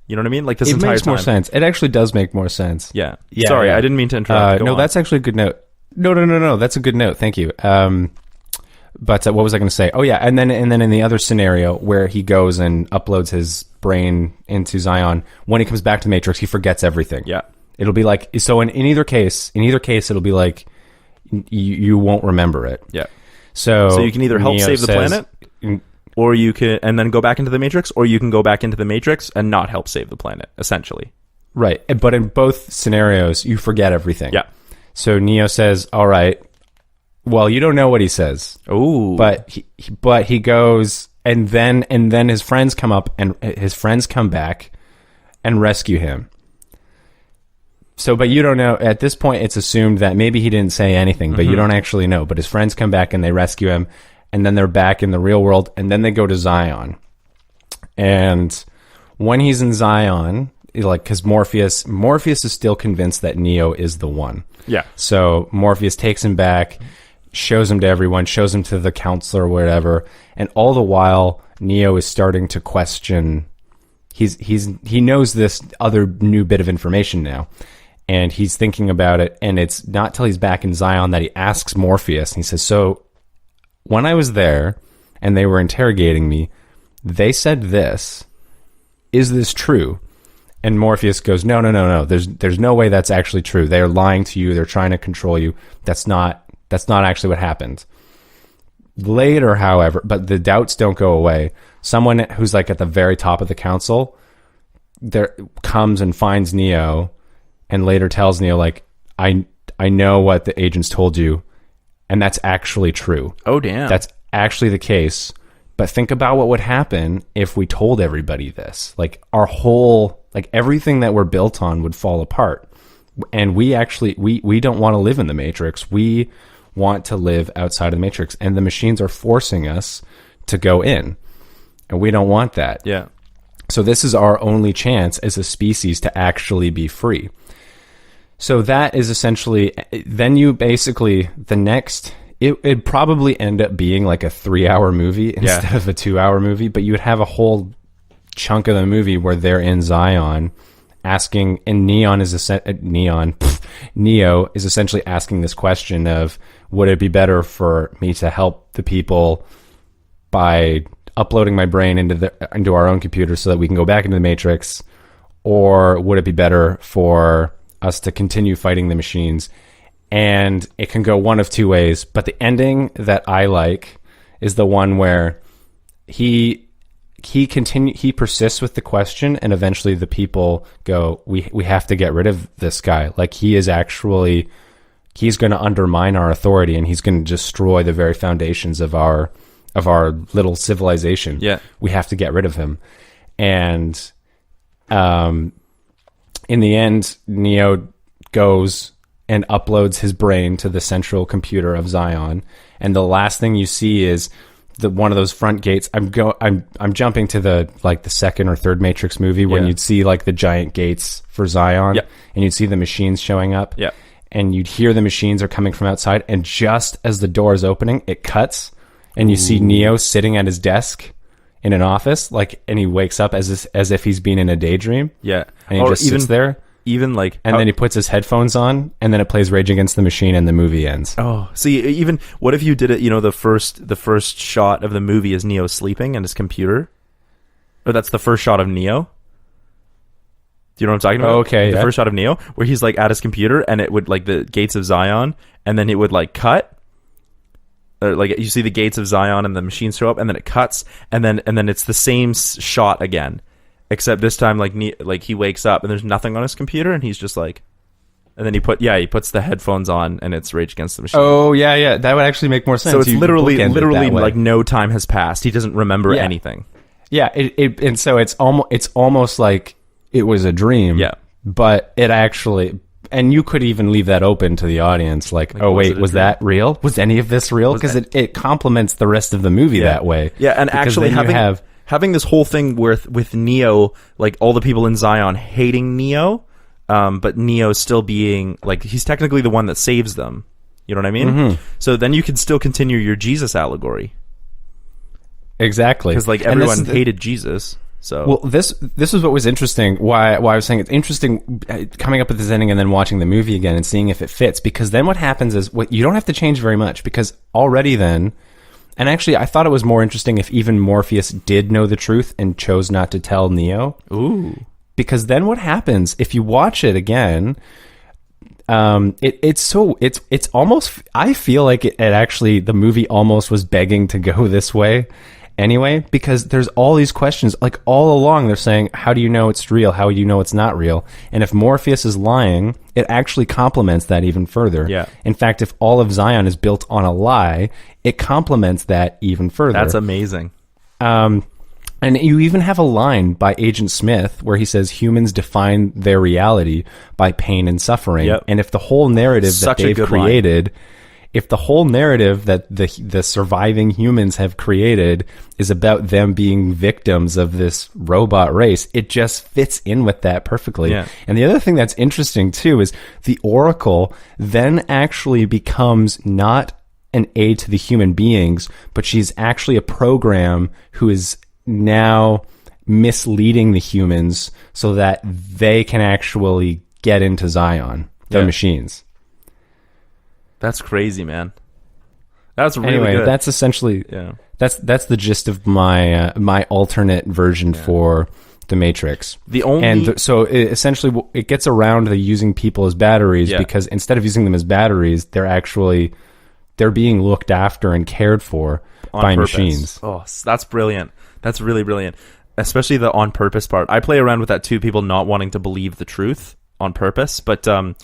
Speaker 1: you know what I mean? This entire time. It makes
Speaker 2: more sense. It actually does make more sense.
Speaker 1: Yeah. Sorry, I didn't mean to interrupt.
Speaker 2: No, that's actually a good note. No. That's a good note. Thank you. But what was I going to say? Oh, yeah. And then in the other scenario where he goes and uploads his brain into Zion, when he comes back to Matrix, he forgets everything.
Speaker 1: Yeah.
Speaker 2: It'll be like, so in either case, it'll be like, you won't remember it.
Speaker 1: Yeah.
Speaker 2: So
Speaker 1: you can either help save the planet, or you can, and then go back into the Matrix, or you can go back into the Matrix and not help save the planet, essentially.
Speaker 2: Right. But in both scenarios, you forget everything.
Speaker 1: Yeah.
Speaker 2: So Neo says, all right, well, you don't know what he says.
Speaker 1: Ooh.
Speaker 2: But he goes, and then his friends come up, and his friends come back and rescue him. but you don't know. At this point, it's assumed that maybe he didn't say anything, but you don't actually know. But his friends come back and they rescue him, and then they're back in the real world, and then they go to Zion. And when he's in Zion, like, because Morpheus is still convinced that Neo is the one.
Speaker 1: Yeah.
Speaker 2: So Morpheus takes him back, shows him to everyone, shows him to the counselor or whatever, and all the while, Neo is starting to question. He knows this other new bit of information now, and he's thinking about it. And it's not till he's back in Zion that he asks Morpheus, and he says, "So, when I was there and they were interrogating me, they said this. Is this true?" And Morpheus goes, No. There's no way that's actually true. They are lying to you. They're trying to control you. That's not actually what happened. Later, however, but the doubts don't go away. Someone who's like at the very top of the council there comes and finds Neo, and later tells Neo, like, I know what the agents told you, and that's actually true.
Speaker 1: Oh, damn.
Speaker 2: That's actually the case. But think about what would happen if we told everybody this. Like, our whole, like, everything that we're built on would fall apart. And we actually, we don't want to live in the Matrix. We want to live outside of the Matrix. And the machines are forcing us to go in. And we don't want that.
Speaker 1: Yeah.
Speaker 2: So this is our only chance as a species to actually be free. So that is essentially, then you basically, the next... It'd probably end up being like a 3-hour movie instead of a 2-hour movie, but you would have a whole chunk of the movie where they're in Zion asking, and Neo is essentially asking this question of, would it be better for me to help the people by uploading my brain into our own computer so that we can go back into the Matrix, or would it be better for us to continue fighting the machines? And it can go one of two ways, but the ending that I like is the one where he persists with the question, and eventually the people go, we have to get rid of this guy. Like, he's going to undermine our authority, and he's going to destroy the very foundations of our little civilization.
Speaker 1: Yeah,
Speaker 2: we have to get rid of him. And in the end, Neo goes and uploads his brain to the central computer of Zion, and the last thing you see is one of those front gates. I'm jumping to the second or third Matrix movie when you'd see like the giant gates for Zion, and you'd see the machines showing up, and you'd hear the machines are coming from outside, and just as the door is opening, it cuts, and you see Neo sitting at his desk in an office, and he wakes up as if he's been in a daydream, and he just sits there.
Speaker 1: Even like,
Speaker 2: and then he puts his headphones on, and then it plays Rage Against the Machine, and the movie ends.
Speaker 1: Oh, see, even what if you did it? You know, the first shot of the movie is Neo sleeping in his computer, or that's the first shot of Neo. Do you know what I'm talking about?
Speaker 2: Oh, okay,
Speaker 1: the first shot of Neo, where he's like at his computer, and it would like the gates of Zion, and then it would like cut. Like you see the gates of Zion, and the machines show up, and then it cuts, and then it's the same shot again. Except this time, like he wakes up and there's nothing on his computer, and he's just like, and then he puts the headphones on, and it's Rage Against the Machine.
Speaker 2: Oh yeah, that would actually make more sense.
Speaker 1: So it's literally like no time has passed. He doesn't remember anything.
Speaker 2: Yeah, and so it's almost like it was a dream. Yeah, but it actually, and you could even leave that open to the audience, like oh wait, was that real? Was any of this real? Because it complements the rest of the movie that way.
Speaker 1: Yeah, and actually having this whole thing with Neo, like all the people in Zion hating Neo, but Neo still being like, he's technically the one that saves them. You know what I mean? Mm-hmm. So then you can still continue your Jesus allegory.
Speaker 2: Exactly.
Speaker 1: Because like everyone hated Jesus. So
Speaker 2: well, this is what was interesting. Why I was saying it's interesting coming up with this ending and then watching the movie again and seeing if it fits. Because then what happens is you don't have to change very much, because already then. And actually, I thought it was more interesting if even Morpheus did know the truth and chose not to tell Neo.
Speaker 1: Ooh.
Speaker 2: Because then what happens, if you watch it again, it's almost, I feel like it actually, the movie almost was begging to go this way anyway, because there's all these questions, like all along they're saying, how do you know it's real? How do you know it's not real? And if Morpheus is lying, it actually complements that even further.
Speaker 1: Yeah.
Speaker 2: In fact, if all of Zion is built on a lie, it complements that even further.
Speaker 1: That's amazing.
Speaker 2: And And you even have a line by Agent Smith where he says humans define their reality by pain and suffering.
Speaker 1: Yep.
Speaker 2: And if the whole narrative
Speaker 1: Such a
Speaker 2: that they've
Speaker 1: good
Speaker 2: created, if the whole narrative that the surviving humans have created is about them being victims of this robot race, it just fits in with that perfectly.
Speaker 1: Yeah.
Speaker 2: And the other thing that's interesting too is the Oracle then actually becomes not an aid to the human beings, but she's actually a program who is now misleading the humans so that they can actually get into Zion, the machines.
Speaker 1: That's crazy, man. That's really
Speaker 2: anyway,
Speaker 1: good.
Speaker 2: that's essentially that's the gist of my my alternate version for the Matrix. So essentially it gets around the using people as batteries because instead of using them as batteries, they're being looked after and cared for by machines.
Speaker 1: Oh, that's brilliant. That's really brilliant. Especially the on purpose part. I play around with that too, people not wanting to believe the truth on purpose. But the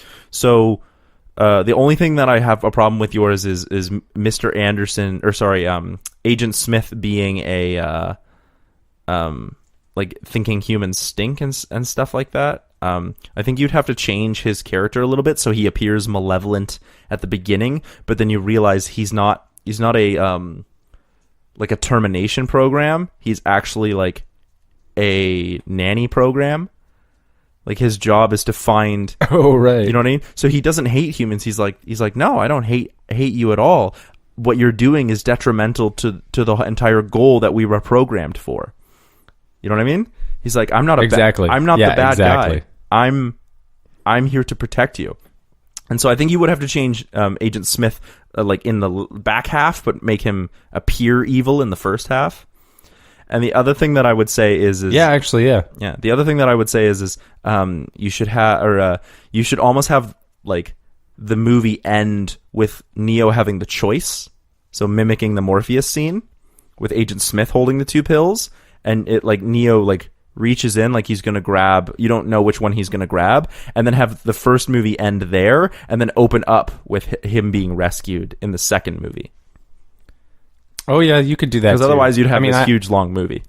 Speaker 1: only thing that I have a problem with yours is Mr. Anderson, Agent Smith being a like thinking humans stink and stuff like that. I think you'd have to change his character a little bit so he appears malevolent at the beginning, but then you realize he's not a like a termination program. He's actually like a nanny program. Like his job is to find.
Speaker 2: Oh, right.
Speaker 1: You know what I mean? So he doesn't hate humans. He's like, no, I don't hate you at all. What you're doing is detrimental to the entire goal that we were programmed for. You know what I mean? He's like, I'm not the bad guy. I'm here to protect you. And so I think you would have to change Agent Smith like in the back half, but make him appear evil in the first half. And the other thing that I would say is the other thing that I would say is you should almost have like the movie end with Neo having the choice, so mimicking the Morpheus scene with Agent Smith holding the two pills, and it like Neo like reaches in like he's gonna grab, you don't know which one he's gonna grab, and then have the first movie end there, and then open up with him being rescued in the second movie.
Speaker 2: Oh yeah, you could do that.
Speaker 1: Because otherwise, you'd have this huge long movie.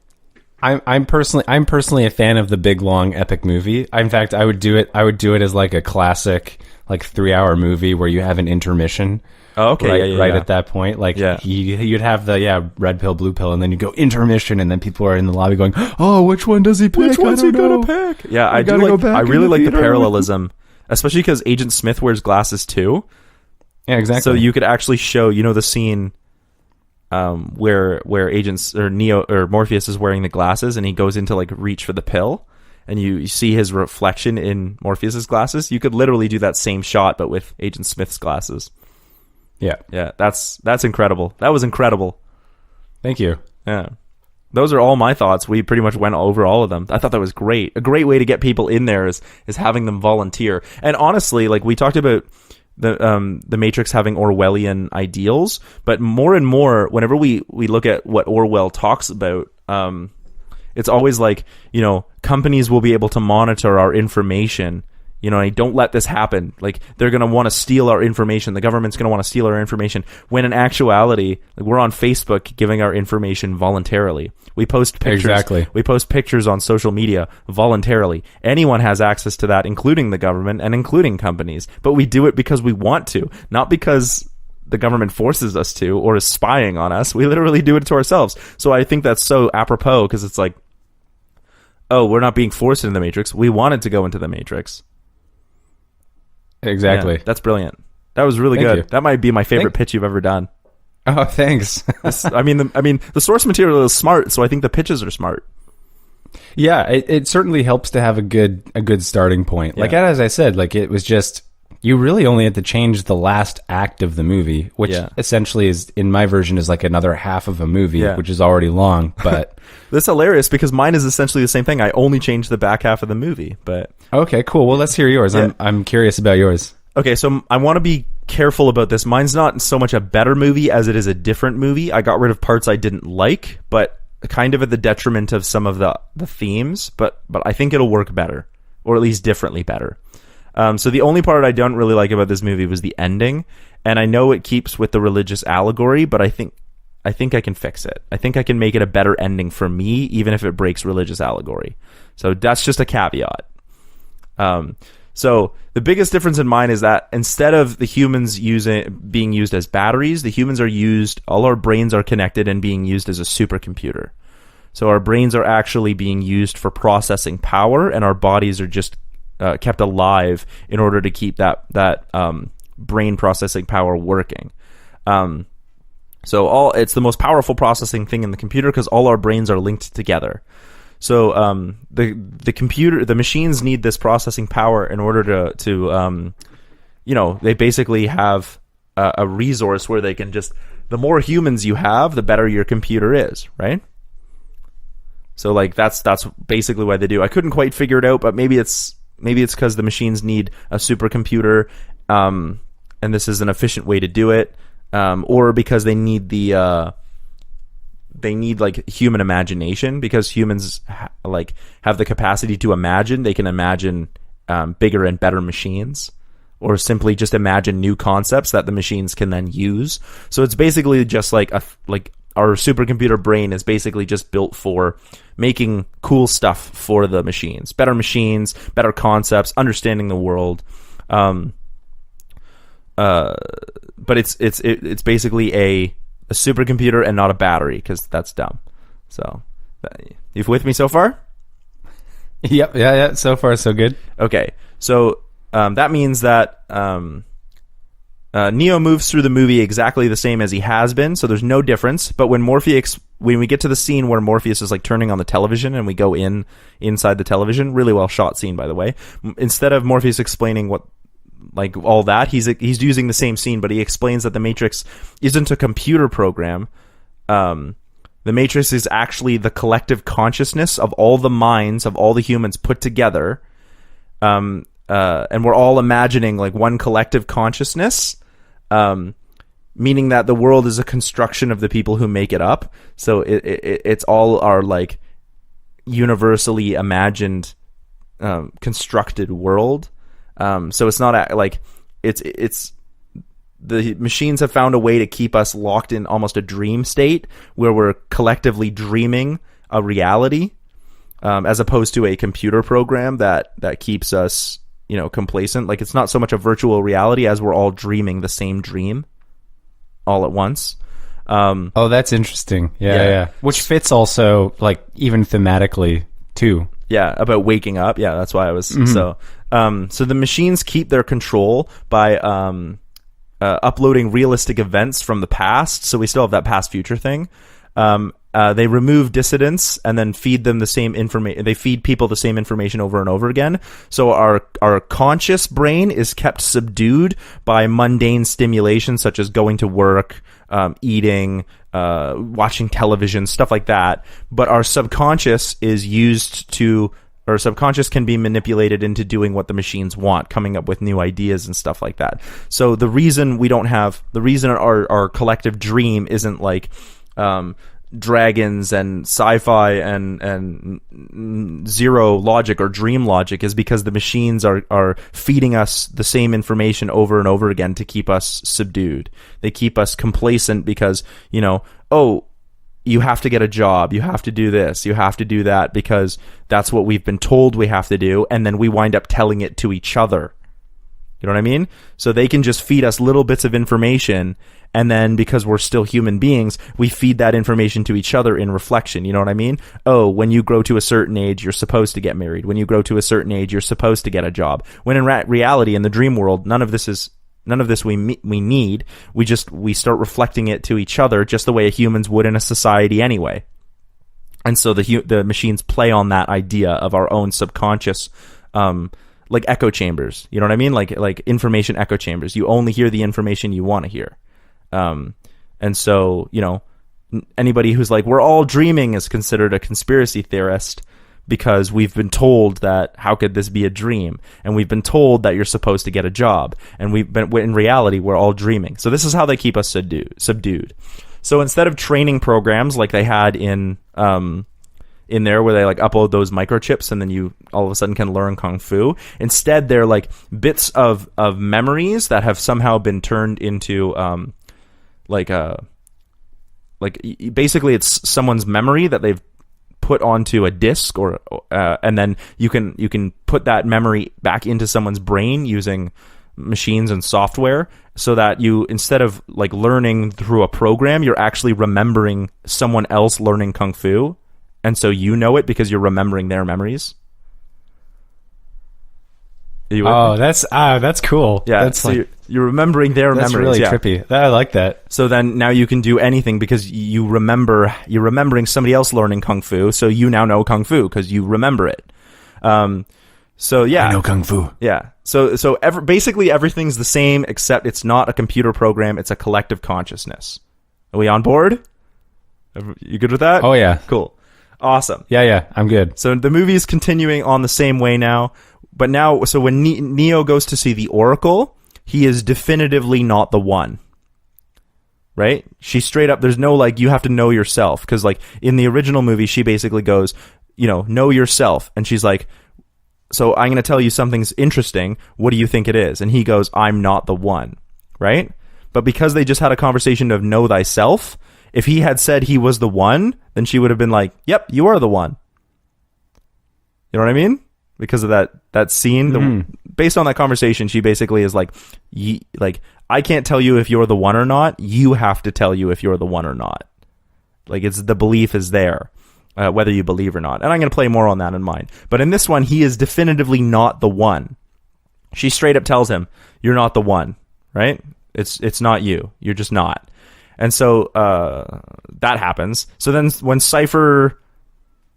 Speaker 2: I'm personally a fan of the big long epic movie. In fact, I would do it as like a classic like 3-hour movie where you have an intermission.
Speaker 1: Oh, okay,
Speaker 2: right at that point, like you'd have the red pill, blue pill, and then you go intermission, and then people are in the lobby going, "Oh, which one does he pick?
Speaker 1: Which one's he gonna pick?" Yeah, I really like the parallelism, especially because Agent Smith wears glasses too.
Speaker 2: Yeah, exactly.
Speaker 1: So you could actually show, the scene. Where agents or Neo or Morpheus is wearing the glasses and he goes into like reach for the pill and you see his reflection in Morpheus's glasses. You could literally do that same shot but with Agent Smith's glasses. Yeah, that's incredible. That was incredible.
Speaker 2: Thank you.
Speaker 1: Yeah, those are all my thoughts. We pretty much went over all of them. I thought that was great. A great way to get people in there is having them volunteer. And honestly, like we talked about the Matrix having Orwellian ideals, but more and more whenever we look at what Orwell talks about, it's always like, companies will be able to monitor our information, and don't let this happen. Like they're going to want to steal our information. The government's going to want to steal our information, when in actuality, like, we're on Facebook giving our information voluntarily. We post pictures.
Speaker 2: Exactly.
Speaker 1: We post pictures on social media voluntarily. Anyone has access to that, including the government and including companies. But we do it because we want to, not because the government forces us to or is spying on us. We literally do it to ourselves. So I think that's so apropos, because it's like, oh, we're not being forced into the Matrix. We wanted to go into the Matrix.
Speaker 2: Exactly.
Speaker 1: Yeah, that's brilliant. That was really good. That might be my favorite pitch you've ever done.
Speaker 2: Oh, thanks.
Speaker 1: The source material is smart, so I think the pitches are smart.
Speaker 2: Yeah, it certainly helps to have a good starting point. Like as I said, like it was just, you really only had to change the last act of the movie, which essentially is, in my version, is like another half of a movie, which is already long. But
Speaker 1: that's hilarious because mine is essentially the same thing. I only changed the back half of the movie. But
Speaker 2: okay, cool. Well, let's hear yours. Yeah. I'm curious about yours.
Speaker 1: Okay, so I want to be careful about this. Mine's not so much a better movie as it is a different movie. I got rid of parts I didn't like, but kind of at the detriment of some of the themes. But I think it'll work better, or at least differently better. So the only part I don't really like about this movie was the ending. And I know it keeps with the religious allegory, but I think I think I can fix it. I think I can make it a better ending for me, even if it breaks religious allegory. So that's just a caveat. So the biggest difference in mine is that instead of the humans being used as batteries, the humans are used, all our brains are connected and being used as a supercomputer. So our brains are actually being used for processing power, and our bodies are just kept alive in order to keep that brain processing power working. So it's the most powerful processing thing in the computer because all our brains are linked together. So the machines need this processing power in order to they basically have a resource where they can just, the more humans you have, the better your computer is, right? So like that's basically why they do. I couldn't quite figure it out, but maybe it's because the machines need a supercomputer, and this is an efficient way to do it, or because they need like human imagination, because humans have the capacity to imagine. They can imagine bigger and better machines, or simply just imagine new concepts that the machines can then use. So it's basically just like our supercomputer brain is basically just built for making cool stuff for the machines, better concepts, understanding the world. But it's basically a supercomputer and not a battery, because that's dumb. So, you with me so far?
Speaker 2: Yep. Yeah. So far, so good.
Speaker 1: Okay. So that means that Neo moves through the movie exactly the same as he has been, so there's no difference. But when we get to the scene where Morpheus is like turning on the television and we go inside the television, really well shot scene, by the way. Instead of Morpheus explaining what, like, all that, he's using the same scene, but he explains that the Matrix isn't a computer program. The Matrix is actually the collective consciousness of all the minds of all the humans put together. And we're all imagining like one collective consciousness, meaning that the world is a construction of the people who make it up. So it's all our like universally imagined, constructed world. So it's not like it's the machines have found a way to keep us locked in almost a dream state where we're collectively dreaming a reality, as opposed to a computer program that keeps us, complacent. Like, it's not so much a virtual reality as we're all dreaming the same dream all at once.
Speaker 2: Oh, that's interesting. Yeah. Which fits also, like, even thematically too.
Speaker 1: Yeah, about waking up. Yeah, that's why I was so the machines keep their control by uploading realistic events from the past, so we still have that past future thing. They remove dissidents and then feed them the same information. They feed people the same information over and over again. So our conscious brain is kept subdued by mundane stimulation, such as going to work, eating, watching television, stuff like that. But our subconscious our subconscious can be manipulated into doing what the machines want, coming up with new ideas and stuff like that. So the reason our collective dream isn't like dragons and sci-fi and zero logic or dream logic is because the machines are feeding us the same information over and over again to keep us subdued. They keep us complacent because, you have to get a job, you have to do this, you have to do that, because that's what we've been told we have to do, and then we wind up telling it to each other. You know what I mean? So they can just feed us little bits of information, and then because we're still human beings, we feed that information to each other in reflection. You know what I mean? Oh, when you grow to a certain age, you're supposed to get married. When you grow to a certain age, you're supposed to get a job. When in reality, in the dream world, none of this we need. We start reflecting it to each other just the way humans would in a society anyway. And so the machines play on that idea of our own subconscious, like echo chambers. You know what I mean? Like information echo chambers. You only hear the information you want to hear. And so, anybody who's like, we're all dreaming is considered a conspiracy theorist, because we've been told that how could this be a dream? And we've been told that you're supposed to get a job. And in reality, we're all dreaming. So this is how they keep us subdued. So instead of training programs like they had in there where they like upload those microchips and then you all of a sudden can learn Kung Fu, instead they're like bits of memories that have somehow been turned into basically it's someone's memory that they've put onto a disc, or and then you can put that memory back into someone's brain using machines and software, so that you, instead of like learning through a program, you're actually remembering someone else learning kung fu, and so you know it because you're remembering their memories.
Speaker 2: That's cool.
Speaker 1: Yeah,
Speaker 2: that's
Speaker 1: so you're remembering their
Speaker 2: that's
Speaker 1: memories.
Speaker 2: That's really trippy. I like that.
Speaker 1: So then now you can do anything because you're remembering somebody else learning kung fu, so you now know kung fu because you remember it. So yeah,
Speaker 3: I know kung fu.
Speaker 1: Yeah. So basically everything's the same, except it's not a computer program, it's a collective consciousness. Are we on board? You good with that?
Speaker 2: Oh yeah.
Speaker 1: Cool. Awesome.
Speaker 2: Yeah, I'm good.
Speaker 1: So the movie is continuing on the same way now, but now, so when Neo goes to see the Oracle, he is definitively not the one. Right? She straight up, there's no like, you have to know yourself, because like in the original movie, she basically goes, know yourself, and she's like, so I'm going to tell you something's interesting. What do you think it is? And he goes, I'm not the one. Right? But because they just had a conversation of know thyself, if he had said he was the one, then she would have been like, yep, you are the one. You know what I mean? Because of that scene. Based on that conversation, she basically is like, I can't tell you if you're the one or not. You have to tell you if you're the one or not. Like, it's the belief is there. Whether you believe or not. And I'm going to play more on that in mind. But in this one, he is definitively not the one. She straight up tells him, you're not the one, right? It's not you. You're just not. And so that happens. So then when Cypher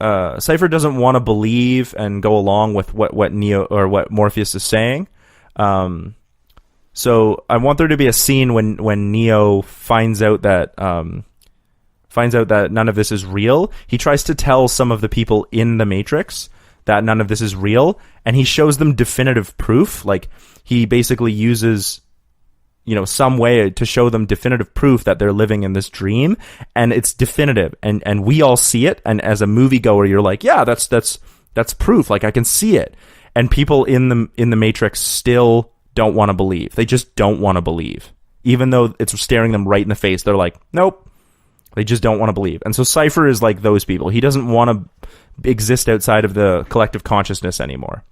Speaker 1: doesn't want to believe and go along with what Neo or what Morpheus is saying. So I want there to be a scene when Neo finds out that none of this is real. He tries to tell some of the people in the Matrix that none of this is real, and he shows them definitive proof. Like, he basically uses, some way to show them definitive proof that they're living in this dream, and it's definitive, and we all see it. And as a moviegoer, you're like, yeah, that's proof. Like, I can see it. And people in the Matrix still don't want to believe. They just don't want to believe, even though it's staring them right in the face. They're like, nope. They just don't want to believe. And so Cypher is like those people. He doesn't want to exist outside of the collective consciousness anymore.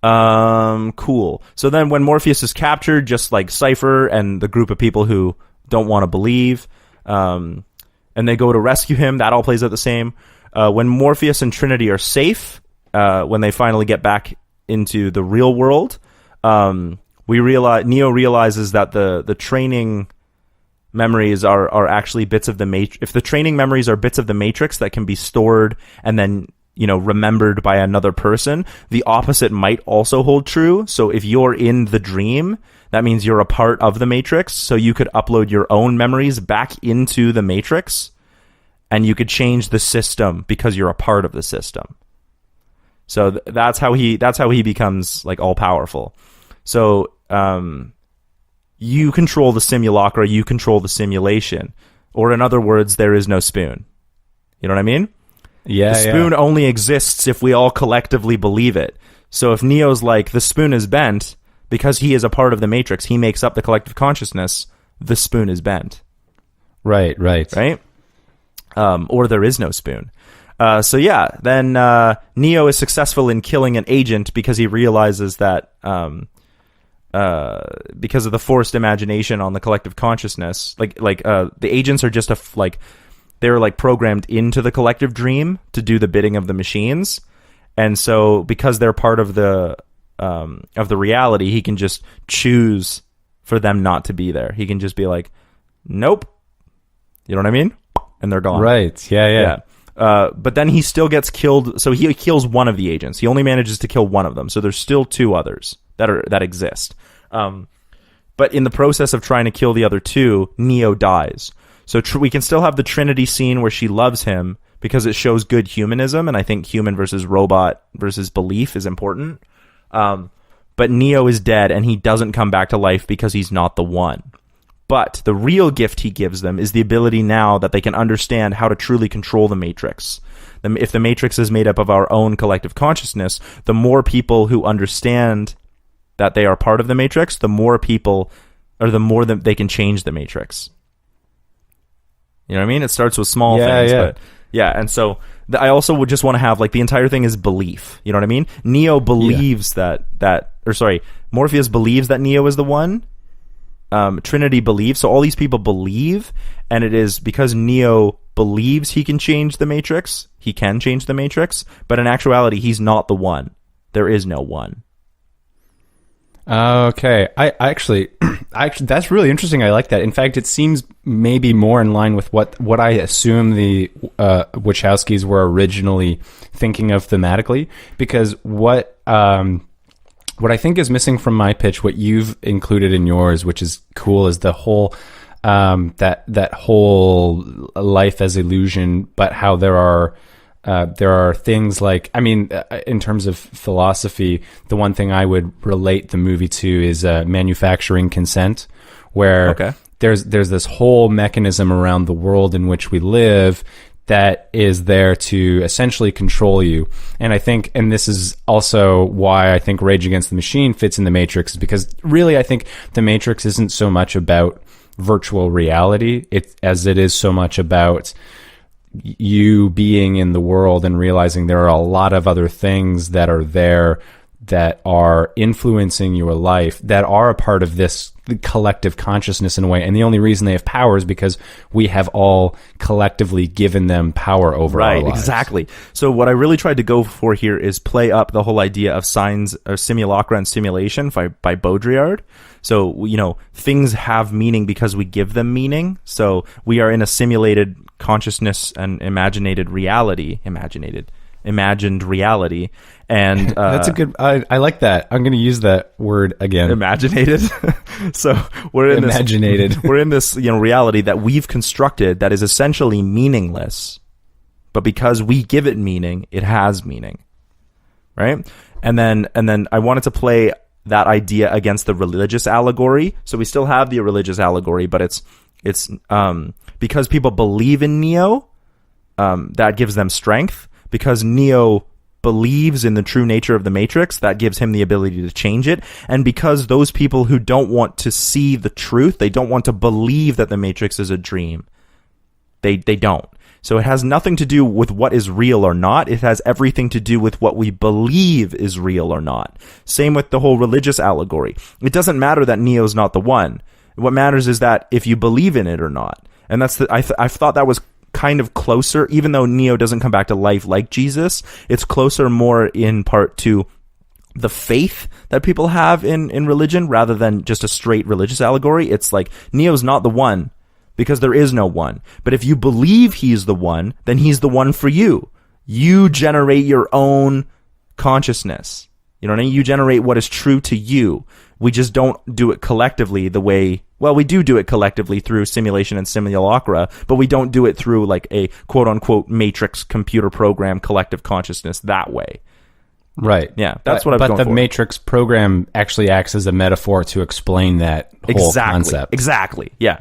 Speaker 1: Cool. So then when Morpheus is captured, just like Cypher and the group of people who don't want to believe, and they go to rescue him, that all plays out the same. When Morpheus and Trinity are safe, when they finally get back into the real world, Neo realizes that the training memories are actually bits of the Matrix. If the training memories are bits of the Matrix that can be stored and then, remembered by another person, the opposite might also hold true. So if you're in the dream, that means you're a part of the Matrix. So you could upload your own memories back into the Matrix, and you could change the system because you're a part of the system. So that's how he becomes like all powerful. So, you control the simulacra, you control the simulation. Or in other words, there is no spoon. You know what I mean?
Speaker 2: Yeah.
Speaker 1: The spoon only exists if we all collectively believe it. So if Neo's like, the spoon is bent, because he is a part of the Matrix, he makes up the collective consciousness, the spoon is bent.
Speaker 2: Right?
Speaker 1: Or there is no spoon. Then Neo is successful in killing an agent because he realizes that... because of the forced imagination on the collective consciousness, the agents are just they're like programmed into the collective dream to do the bidding of the machines, and so because they're part of the reality, he can just choose for them not to be there. He can just be like, nope, you know what I mean, and they're gone.
Speaker 2: Right? Yeah.
Speaker 1: But then he still gets killed. So he kills one of the agents. He only manages to kill one of them. So there's still two others that exist. But in the process of trying to kill the other two, Neo dies. So we can still have the Trinity scene where she loves him because it shows good humanism, and I think human versus robot versus belief is important. But Neo is dead, and he doesn't come back to life because he's not the one. But the real gift he gives them is the ability now that they can understand how to truly control the Matrix. If the Matrix is made up of our own collective consciousness, the more people who understand that they are part of the Matrix, the more people, or the more that they can change the Matrix. You know what I mean? It starts with small things, but and so I also would just want to have like the entire thing is belief. You know what I mean? Neo believes Morpheus believes that Neo is the one. Trinity believes, so all these people believe, and it is because Neo believes he can change the Matrix. He can change the Matrix, but in actuality, he's not the one. There is no one.
Speaker 2: Okay, I actually, that's really interesting. I like that. In fact, it seems maybe more in line with what I assume the Wachowskis were originally thinking of thematically. Because what I think is missing from my pitch, what you've included in yours, which is cool, is the whole that whole life as illusion, but how there are things like, I mean, in terms of philosophy, the one thing I would relate the movie to is manufacturing consent, where there's this whole mechanism around the world in which we live that is there to essentially control you. And I think, and this is also why I think Rage Against the Machine fits in the Matrix, is because really I think the Matrix isn't so much about virtual reality as it is so much about you being in the world and realizing there are a lot of other things that are there that are influencing your life, that are a part of this collective consciousness in a way. And the only reason they have power is because we have all collectively given them power over our lives. Right,
Speaker 1: exactly. So what I really tried to go for here is play up the whole idea of signs or simulacra and simulation by Baudrillard. So, you know, things have meaning because we give them meaning. So we are in a simulated consciousness and imagined reality. And
Speaker 2: that's a good, I like that. I'm going to use that word again.
Speaker 1: Imaginated. So we're in this, you know, reality that we've constructed that is essentially meaningless, but because we give it meaning, it has meaning, right? And then I wanted to play that idea against the religious allegory. So we still have the religious allegory, but it's because people believe in Neo, that gives them strength. Because Neo believes in the true nature of the Matrix, that gives him the ability to change it. And because those people who don't want to see the truth, they don't want to believe that the Matrix is a dream, they don't. So it has nothing to do with what is real or not. It has everything to do with what we believe is real or not. Same with the whole religious allegory. It doesn't matter that Neo's not the one. What matters is that if you believe in it or not. And that's I thought that was kind of closer, even though Neo doesn't come back to life like Jesus, it's closer more in part to the faith that people have in religion rather than just a straight religious allegory. It's like Neo's not the one because there is no one. But if you believe he's the one, then he's the one for you. You generate your own consciousness. You know what I mean? You generate what is true to you. We just don't do it collectively the way... Well, we do it collectively through simulation and simulacra, but we don't do it through like a quote-unquote Matrix computer program collective consciousness that way.
Speaker 2: Right.
Speaker 1: Yeah, that's what I was going for.
Speaker 2: But the Matrix program actually acts as a metaphor to explain that whole concept.
Speaker 1: Exactly. Yeah.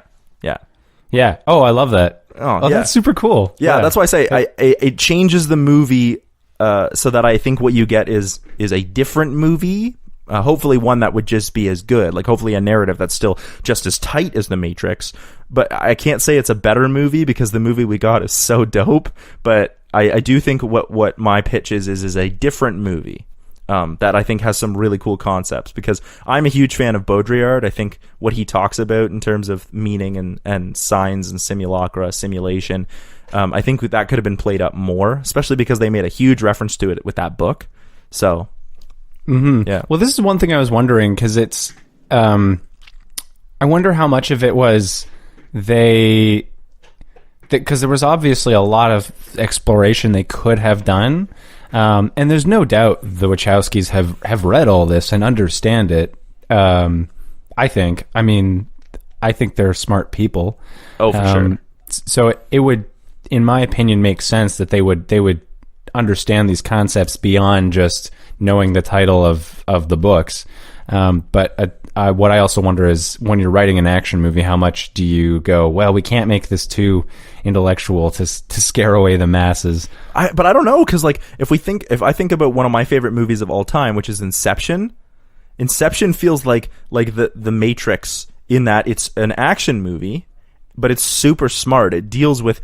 Speaker 2: Oh, I love that.
Speaker 1: Oh,
Speaker 2: that's super cool.
Speaker 1: Yeah, that's why I say it changes the movie so that I think what you get is a different movie. Hopefully one that would just be as good, like hopefully a narrative that's still just as tight as The Matrix. But I can't say it's a better movie because the movie we got is so dope. But I do think what my pitch is a different movie that I think has some really cool concepts, because I'm a huge fan of Baudrillard. I think what he talks about in terms of meaning and signs and simulacra, simulation, I think that could have been played up more, especially because they made a huge reference to it with that book. So...
Speaker 2: Mm-hmm. Yeah. Well, this is one thing I was wondering, because it's, I wonder how much of it was because there was obviously a lot of exploration they could have done, and there's no doubt the Wachowskis have read all this and understand it. I think they're smart people.
Speaker 1: Oh, for sure.
Speaker 2: So it would, in my opinion, make sense that they would understand these concepts beyond just knowing the title of the books. But what I also wonder is, when you're writing an action movie, how much do you go, well, we can't make this too intellectual to scare away the masses?
Speaker 1: But I don't know, because like if I think about one of my favorite movies of all time, which is Inception feels like the Matrix, in that it's an action movie but it's super smart. It deals with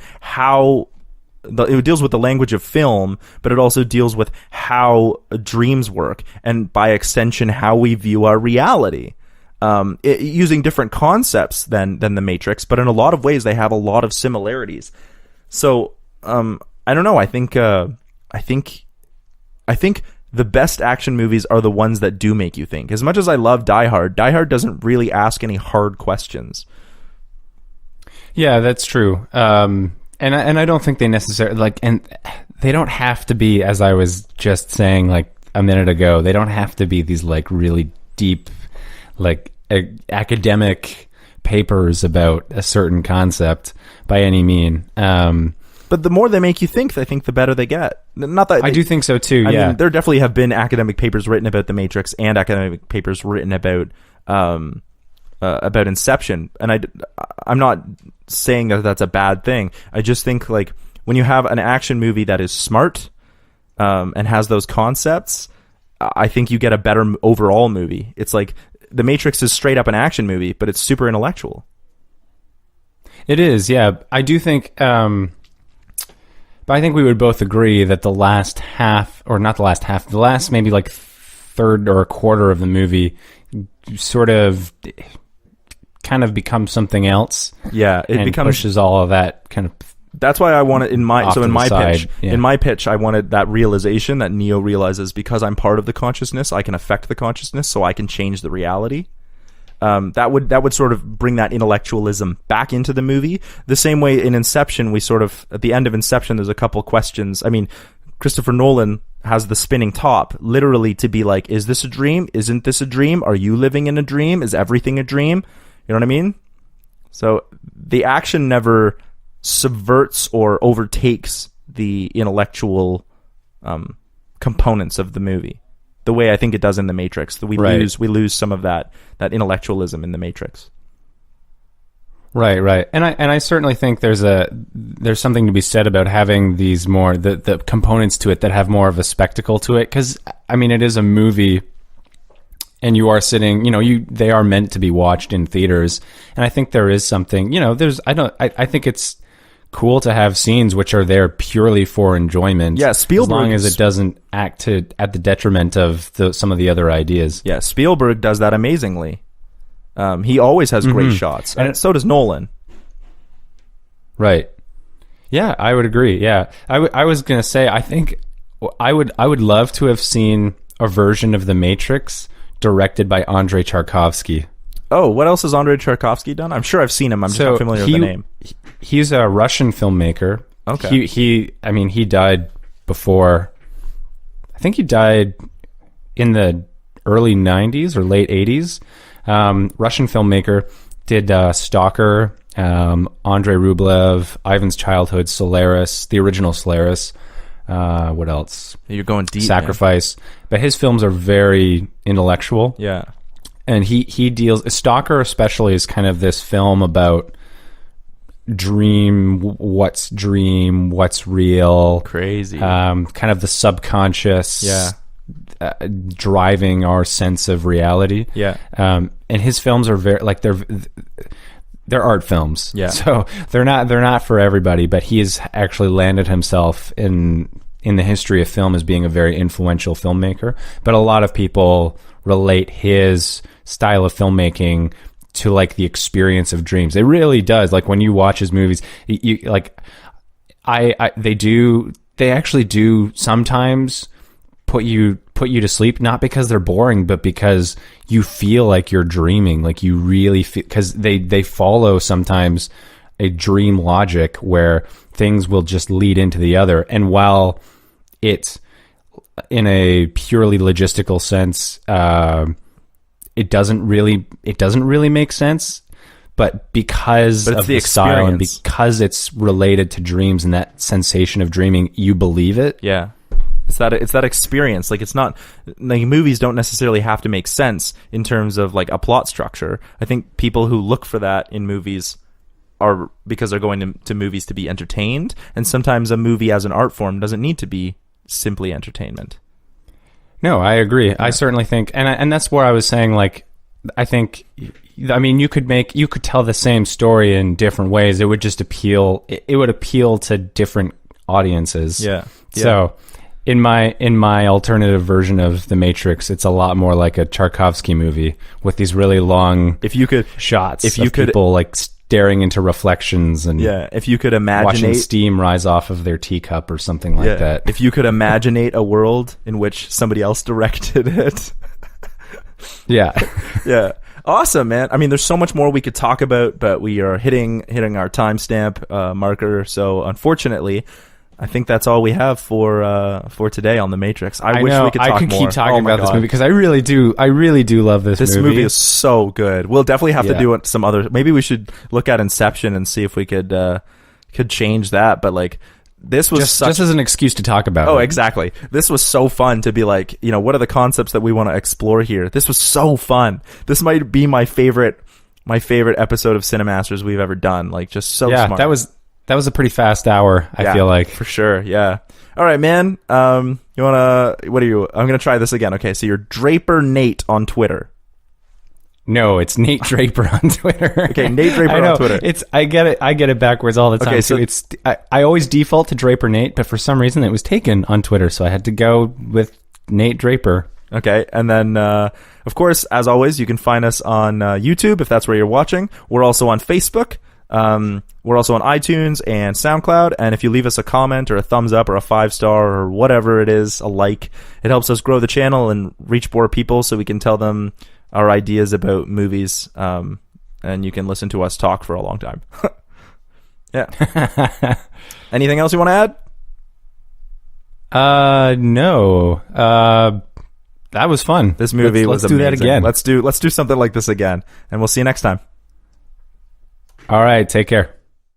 Speaker 1: it deals with the language of film, but it also deals with how dreams work, and by extension, how we view our reality. Using different concepts than the Matrix, but in a lot of ways, they have a lot of similarities. So I don't know. I think the best action movies are the ones that do make you think. As much as I love Die Hard doesn't really ask any hard questions.
Speaker 2: Yeah, that's true. And I don't think they necessarily and they don't have to be, as I was just saying like a minute ago, they don't have to be these like really deep, like academic papers about a certain concept by any mean.
Speaker 1: But the more they make you think, I think the better they get. Not that
Speaker 2: I do think so too.
Speaker 1: I mean, there definitely have been academic papers written about The Matrix and academic papers written about Inception, and I'm not saying that that's a bad thing. I just think like when you have an action movie that is smart and has those concepts, I think you get a better overall movie. It's like The Matrix is straight up an action movie, but it's super intellectual.
Speaker 2: It is, yeah. I do think. But I think we would both agree that the last half, or not the last half, the last maybe like third or a quarter of the movie sort of kind of becomes something else.
Speaker 1: Yeah, it
Speaker 2: pushes all of that kind of.
Speaker 1: That's why I wanted in my pitch.
Speaker 2: Yeah.
Speaker 1: In my pitch, I wanted that realization that Neo realizes, because I'm part of the consciousness, I can affect the consciousness, so I can change the reality. That would sort of bring that intellectualism back into the movie. The same way in Inception, we sort of, at the end of Inception, there's a couple questions. I mean, Christopher Nolan has the spinning top, literally to be like, is this a dream? Isn't this a dream? Are you living in a dream? Is everything a dream? You know what I mean? So the action never subverts or overtakes the intellectual components of the movie, the way I think it does in The Matrix. We lose some of that intellectualism in The Matrix.
Speaker 2: Right. And I certainly think there's something to be said about having these more the components to it that have more of a spectacle to it, cuz I mean it is a movie and you are sitting, they are meant to be watched in theaters, and I think there is something, I think it's cool to have scenes which are there purely for enjoyment.
Speaker 1: Yeah, Spielberg,
Speaker 2: as long as it doesn't act at the detriment of some of the other ideas.
Speaker 1: Yeah, Spielberg does that amazingly. He always has great shots, and so does Nolan.
Speaker 2: Right. Yeah, I would agree. Yeah, I was gonna say, I think I would love to have seen a version of The Matrix directed by Andrei Tarkovsky.
Speaker 1: Oh, what else has Andrei Tarkovsky done? I'm sure I've seen him. I'm just not familiar with the name.
Speaker 2: He's a Russian filmmaker.
Speaker 1: Okay.
Speaker 2: He died before. I think he died in the early 90s or late 80s. Russian filmmaker, did Stalker, Andrei Rublev, Ivan's Childhood, Solaris, the original Solaris. What else?
Speaker 1: You're going deep.
Speaker 2: Sacrifice. Man. But his films are very intellectual.
Speaker 1: Yeah.
Speaker 2: And he deals, Stalker especially is kind of this film about what's real.
Speaker 1: Crazy.
Speaker 2: Kind of the subconscious.
Speaker 1: Yeah.
Speaker 2: Driving our sense of reality.
Speaker 1: Yeah.
Speaker 2: And his films are very, like, they're art films.
Speaker 1: Yeah.
Speaker 2: So they're not for everybody, but he has actually landed himself in the history of film as being a very influential filmmaker. But a lot of people relate his style of filmmaking to like the experience of dreams. It really does. Like when you watch his movies, you like, they actually do sometimes put you to sleep, not because they're boring, but because you feel like you're dreaming. Like you really feel, because they follow sometimes a dream logic where things will just lead into the other. And while it's in a purely logistical sense, it doesn't really make sense, but because of the style and because it's related to dreams and that sensation of dreaming, you believe it.
Speaker 1: Yeah. It's that experience. Like, it's not like movies don't necessarily have to make sense in terms of like a plot structure. I think people who look for that in movies are because they're going to movies to be entertained, and sometimes a movie as an art form doesn't need to be simply entertainment.
Speaker 2: No, I agree. Yeah. I certainly think, and that's where I was saying, like, I think, I mean, you could tell the same story in different ways. It would just appeal to different audiences.
Speaker 1: Yeah.
Speaker 2: So in my alternative version of The Matrix, it's a lot more like a Tarkovsky movie with these really long shots of people like staring into reflections and
Speaker 1: if you could imagine
Speaker 2: watching steam rise off of their teacup or something like that.
Speaker 1: If you could imagine a world in which somebody else directed it.
Speaker 2: Yeah.
Speaker 1: Yeah. Awesome, man. I mean, there's so much more we could talk about, but we are hitting our timestamp marker. So unfortunately, I think that's all we have for today on The Matrix. I wish we could talk more.
Speaker 2: I could keep talking about this movie because I really do love this movie.
Speaker 1: This movie is so good. We'll definitely have to do it some other. Maybe we should look at Inception and see if we could change that. But like, this was
Speaker 2: just as an excuse to talk about.
Speaker 1: Oh, exactly. This was so fun to be like, what are the concepts that we want to explore here? This was so fun. This might be my favorite episode of CineMasters we've ever done. Like, just so smart.
Speaker 2: That was a pretty fast hour, I feel like.
Speaker 1: For sure, yeah. All right, man. I'm going to try this again. Okay, so you're Draper Nate on Twitter.
Speaker 2: No, it's Nate Draper on Twitter.
Speaker 1: Okay, Nate Draper on Twitter.
Speaker 2: I get it backwards all the time. Okay, so I always default to Draper Nate, but for some reason it was taken on Twitter, so I had to go with Nate Draper.
Speaker 1: Okay, and then of course, as always, you can find us on YouTube if that's where you're watching. We're also on Facebook. We're also on iTunes and SoundCloud, and if you leave us a comment or a thumbs up or a 5-star or whatever it is, a like, it helps us grow the channel and reach more people so we can tell them our ideas about movies, and you can listen to us talk for a long time. Yeah. Anything else you want to
Speaker 2: add? No. That was fun.
Speaker 1: This movie was amazing.
Speaker 2: Let's do that again.
Speaker 1: Let's do something like this again, and we'll see you next time.
Speaker 2: All right, take care.